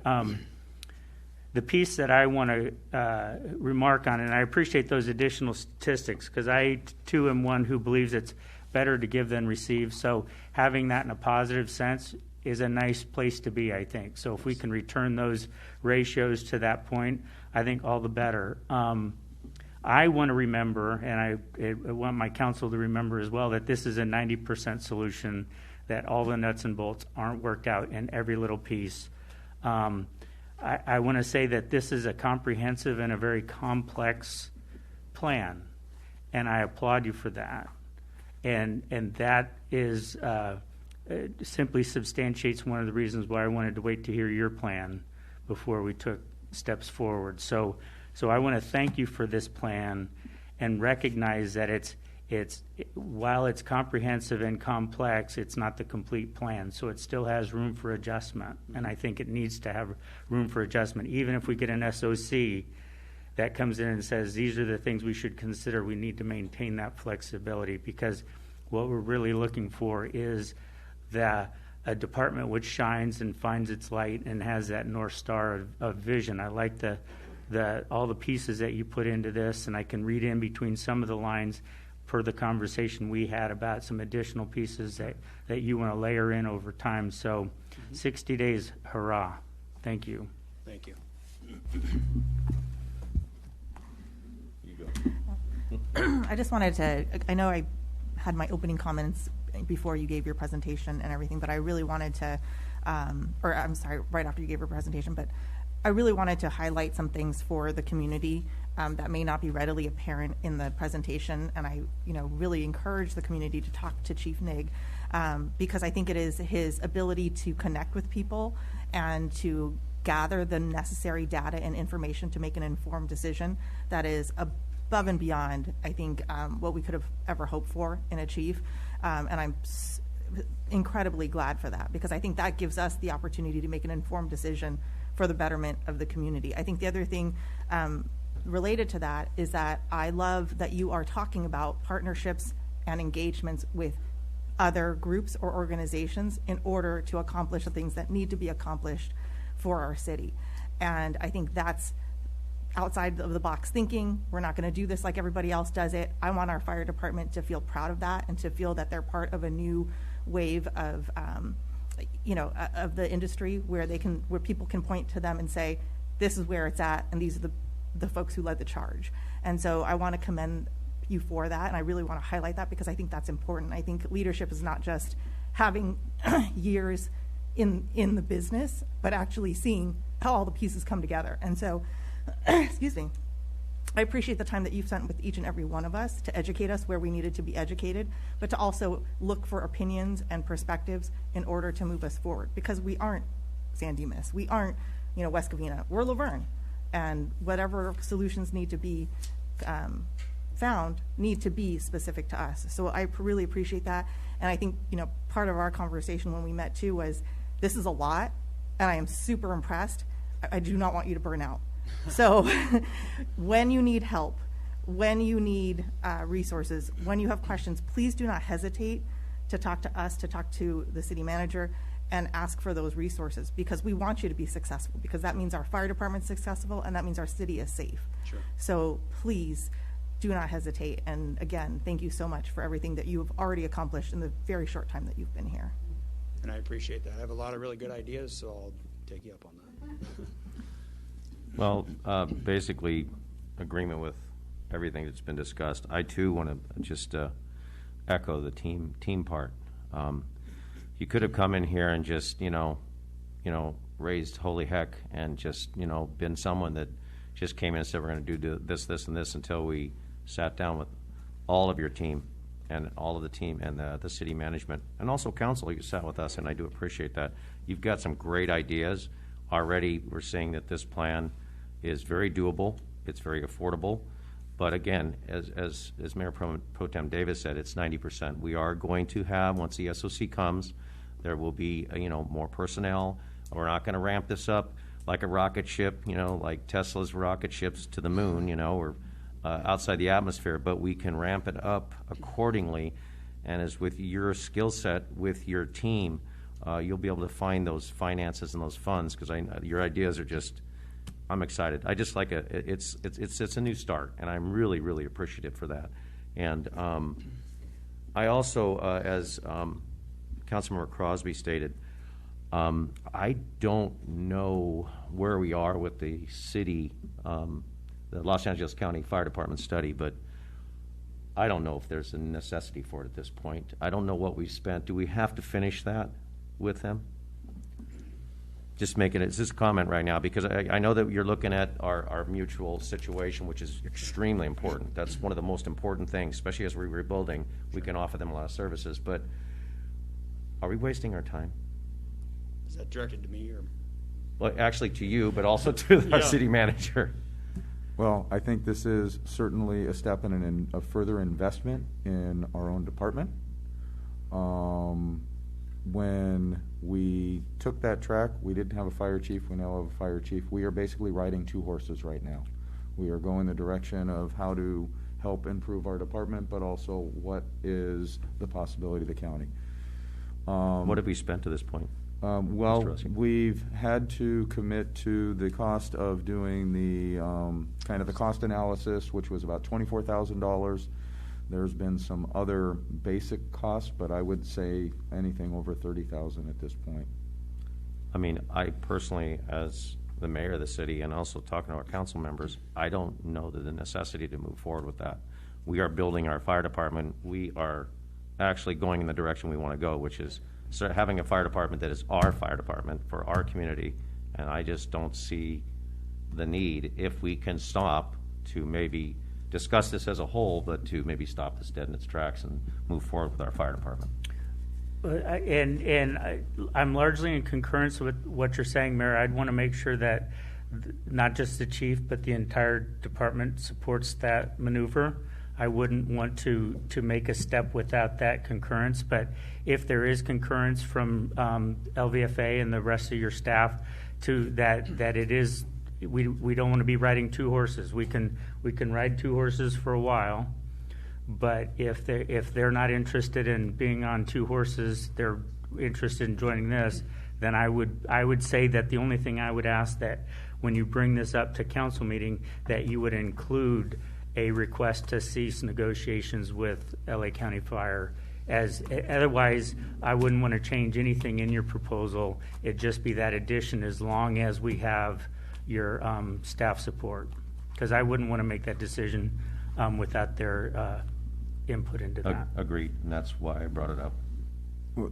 the piece that I want to remark on, and I appreciate those additional statistics, because I too am one who believes it's better to give than receive. So having that in a positive sense is a nice place to be, I think. So if we can return those ratios to that point, I think all the better. I want to remember, and I want my council to remember as well, that this is a 90% solution, that all the nuts and bolts aren't worked out in every little piece. I want to say that this is a comprehensive and a very complex plan, and I applaud you for that. And that is simply substantiates one of the reasons why I wanted to wait to hear your plan before we took steps forward. So I want to thank you for this plan and recognize that it's while it's comprehensive and complex, it's not the complete plan. So it still has room for adjustment, and I think it needs to have room for adjustment. Even if we get an SOC that comes in and says these are the things we should consider, we need to maintain that flexibility, because what we're really looking for is a department which shines and finds its light and has that North Star of vision. I like all the pieces that you put into this, and I can read in between some of the lines per the conversation we had about some additional pieces that you want to layer in over time. So 60 days, hurrah. Thank you. Thank you. I just wanted to, I know I had my opening comments before you gave your presentation and everything, but I really wanted to, or I'm sorry, right after you gave your presentation, but I really wanted to highlight some things for the community that may not be readily apparent in the presentation, and I, really encourage the community to talk to Chief Nig because I think it is his ability to connect with people and to gather the necessary data and information to make an informed decision that is above and beyond, I think, what we could have ever hoped for in a chief, and I'm incredibly glad for that, because I think that gives us the opportunity to make an informed decision for the betterment of the community. I think the other thing related to that is that I love that you are talking about partnerships and engagements with other groups or organizations in order to accomplish the things that need to be accomplished for our city. And I think that's outside of the box thinking. We're not going to do this like everybody else does it. I want our fire department to feel proud of that and to feel that they're part of a new wave of of the industry where people can point to them and say, this is where it's at, and these are the folks who led the charge. And so I want to commend you for that, and I really want to highlight that because I think that's important. I think leadership is not just having years in the business, but actually seeing how all the pieces come together. And so, excuse me, I appreciate the time that you've spent with each and every one of us to educate us where we needed to be educated, but to also look for opinions and perspectives in order to move us forward, because we aren't San Dimas. We aren't, West Covina. We're Laverne. And whatever solutions need to be found need to be specific to us. So I really appreciate that. And I think, part of our conversation when we met too was, this is a lot, and I am super impressed. I do not want you to burn out. So when you need help, when you need resources, when you have questions, please do not hesitate to talk to us, to talk to the city manager, and ask for those resources, because we want you to be successful, because that means our fire department's successful, and that means our city is safe. Sure. So please do not hesitate. And again, thank you so much for everything that you have already accomplished in the very short time that you've been here. And I appreciate that. I have a lot of really good ideas, so I'll take you up on that. Well, basically, agreement with everything that's been discussed. I too want to just echo the team part. You could have come in here and just raised holy heck and just been someone that just came in and said we're going to do this, this, and this until we sat down with all of your team and all of the team and the city management and also council. You sat with us, and I do appreciate that. You've got some great ideas already. We're seeing that this plan is very doable. It's very affordable. But again, as Mayor Pro Tem Davis said, it's 90%. We are going to have, once the SOC comes, there will be more personnel. We're not going to ramp this up like a rocket ship, like Tesla's rocket ships to the moon, or outside the atmosphere. But we can ramp it up accordingly. And as with your skill set, with your team, you'll be able to find those finances and those funds because your ideas are just. I'm excited. I just like it's a new start, and I'm really, really appreciative for that. And I also, as Councilmember Crosby stated, I don't know where we are with the city, the Los Angeles County Fire Department study, but I don't know if there's a necessity for it at this point. I don't know what we've spent. Do we have to finish that with them? Just making it, it's just a comment right now because I know that you're looking at our mutual situation, which is extremely important. That's one of the most important things, especially as we're rebuilding. We can offer them a lot of services, but are we wasting our time? Is that directed to me or? Well, actually to you, but also to our city manager. Well, I think this is certainly a step in a further investment in our own department. When we took that track, we didn't have a fire chief. We now have a fire chief. We are basically riding two horses right now. We are going the direction of how to help improve our department, but also what is the possibility of the county. What have we spent to this point? Well, we've had to commit to the cost of doing the kind of the cost analysis, which was about $24,000. There's been some other basic costs, but I would say anything over $30,000 at this point. I mean, I personally, as the mayor of the city and also talking to our council members, I don't know the necessity to move forward with that. We are building our fire department. We are actually going in the direction we want to go, which is having a fire department that is our fire department for our community. And I just don't see the need, if we can stop, to maybe discuss this as a whole, but to maybe stop this dead in its tracks and move forward with our fire department. I'm largely in concurrence with what you're saying, Mayor. I'd want to make sure that not just the chief, but the entire department supports that maneuver. I wouldn't want to make a step without that concurrence, but if there is concurrence from LVFA and the rest of your staff to that it is, we don't want to be riding two horses. We can ride two horses for a while, but if they're not interested in being on two horses, they're interested in joining this, then I would say that the only thing I would ask that when you bring this up to council meeting, that you would include a request to cease negotiations with LA County Fire. Otherwise, I wouldn't want to change anything in your proposal. It'd just be that addition as long as we have your staff support, because I wouldn't want to make that decision without their input into that. Agreed, and that's why I brought it up.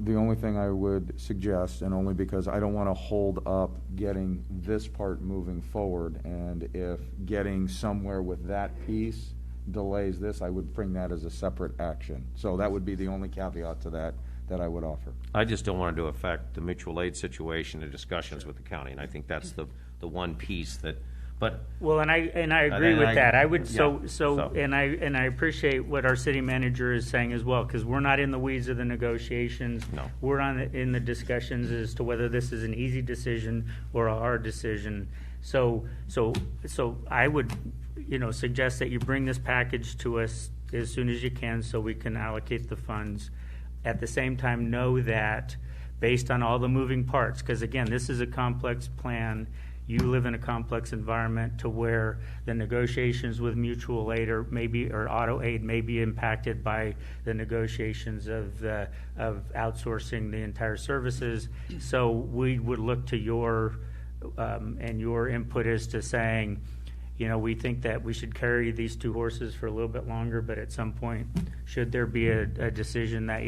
The only thing I would suggest, and only because I don't want to hold up getting this part moving forward, and if getting somewhere with that piece delays this, I would bring that as a separate action. So that would be the only caveat to that I would offer. I just don't want it to affect the mutual aid situation and discussions with the county, and I think that's the one piece that. But well, and I agree with that. I would so and I appreciate what our city manager is saying as well, because we're not in the weeds of the negotiations. No, we're in the discussions as to whether this is an easy decision or a hard decision. So I would, suggest that you bring this package to us as soon as you can, so we can allocate the funds. At the same time, know that based on all the moving parts, because again, this is a complex plan. you live in a complex environment to where the negotiations with mutual aid or auto aid may be impacted by the negotiations of outsourcing the entire services. So we would look to your and your input as to saying, we think that we should carry these 2 horses for a little bit longer, but at some point, should there be a decision that,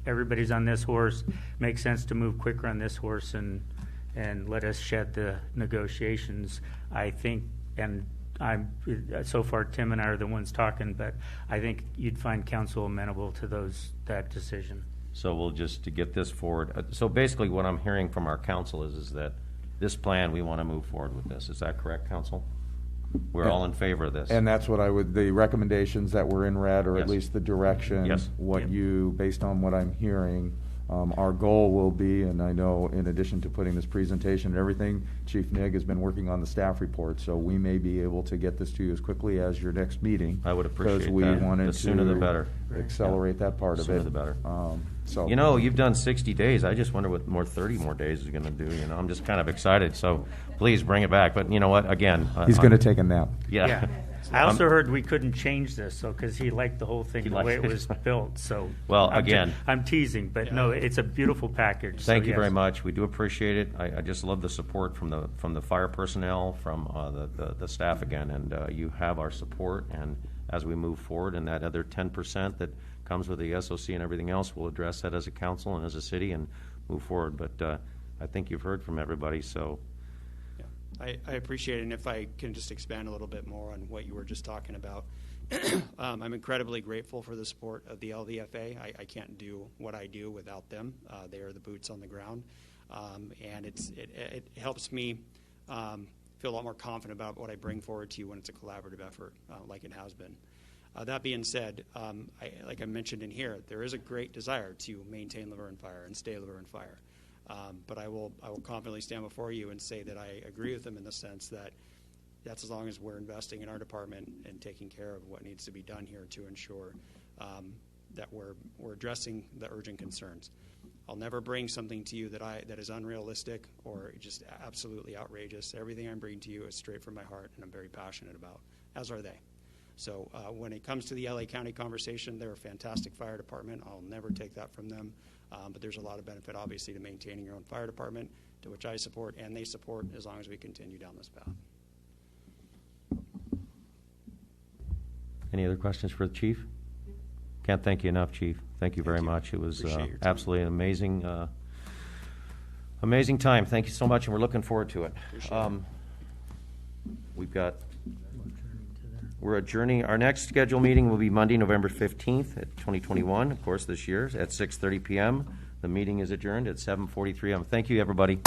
everybody's on this horse, makes sense to move quicker on this horse and let us shed the negotiations, I think, and so far Tim and I are the ones talking, but I think you'd find council amenable to that decision. So we'll just to get this forward. So basically what I'm hearing from our council is that this plan, we want to move forward with this. Is that correct, council? We're all in favor of this. And that's what the recommendations that were in red, or at least the direction, based on what I'm hearing, our goal will be, and I know in addition to putting this presentation and everything, Chief Nig has been working on the staff report, so we may be able to get this to you as quickly as your next meeting. I would appreciate that. Because we wanted the sooner the better. Accelerate that part of it. The sooner the better. So you've done 60 days. I just wonder what 30 more days is going to do. I'm just kind of excited. So please bring it back. But you know what? Again, he's going to take a nap. Yeah. I also heard we couldn't change this, because he liked the whole thing the way it was built. So well, I'm teasing, but no, it's a beautiful package. Thank you very much. We do appreciate it. I just love the support from the fire personnel, from the staff again, and you have our support. And as we move forward, and that other 10% that comes with the SOC and everything else, we'll address that as a council and as a city and move forward. But I think you've heard from everybody, so. I appreciate it, and if I can just expand a little bit more on what you were just talking about. I'm incredibly grateful for the support of the LVFA. I can't do what I do without them. They are the boots on the ground, and it helps me feel a lot more confident about what I bring forward to you when it's a collaborative effort, like it has been. That being said, like I mentioned in here, there is a great desire to maintain Laverne Fire and stay Laverne Fire. But I will confidently stand before you and say that I agree with them in the sense that that's as long as we're investing in our department and taking care of what needs to be done here to ensure that we're addressing the urgent concerns. I'll never bring something to you that is unrealistic or just absolutely outrageous. Everything I'm bringing to you is straight from my heart, and I'm very passionate about, as are they. So when it comes to the LA County conversation, they're a fantastic fire department. I'll never take that from them. But there's a lot of benefit, obviously, to maintaining your own fire department, to which I support and they support as long as we continue down this path. Any other questions for the chief? Can't thank you enough, Chief. Thank you very much. It was absolutely an amazing time. Thank you so much, and we're looking forward to it. We're adjourning. Our next scheduled meeting will be Monday, November 15th at 2021, of course, this year, at 6:30 p.m. The meeting is adjourned at 7:43 a.m. Thank you, everybody.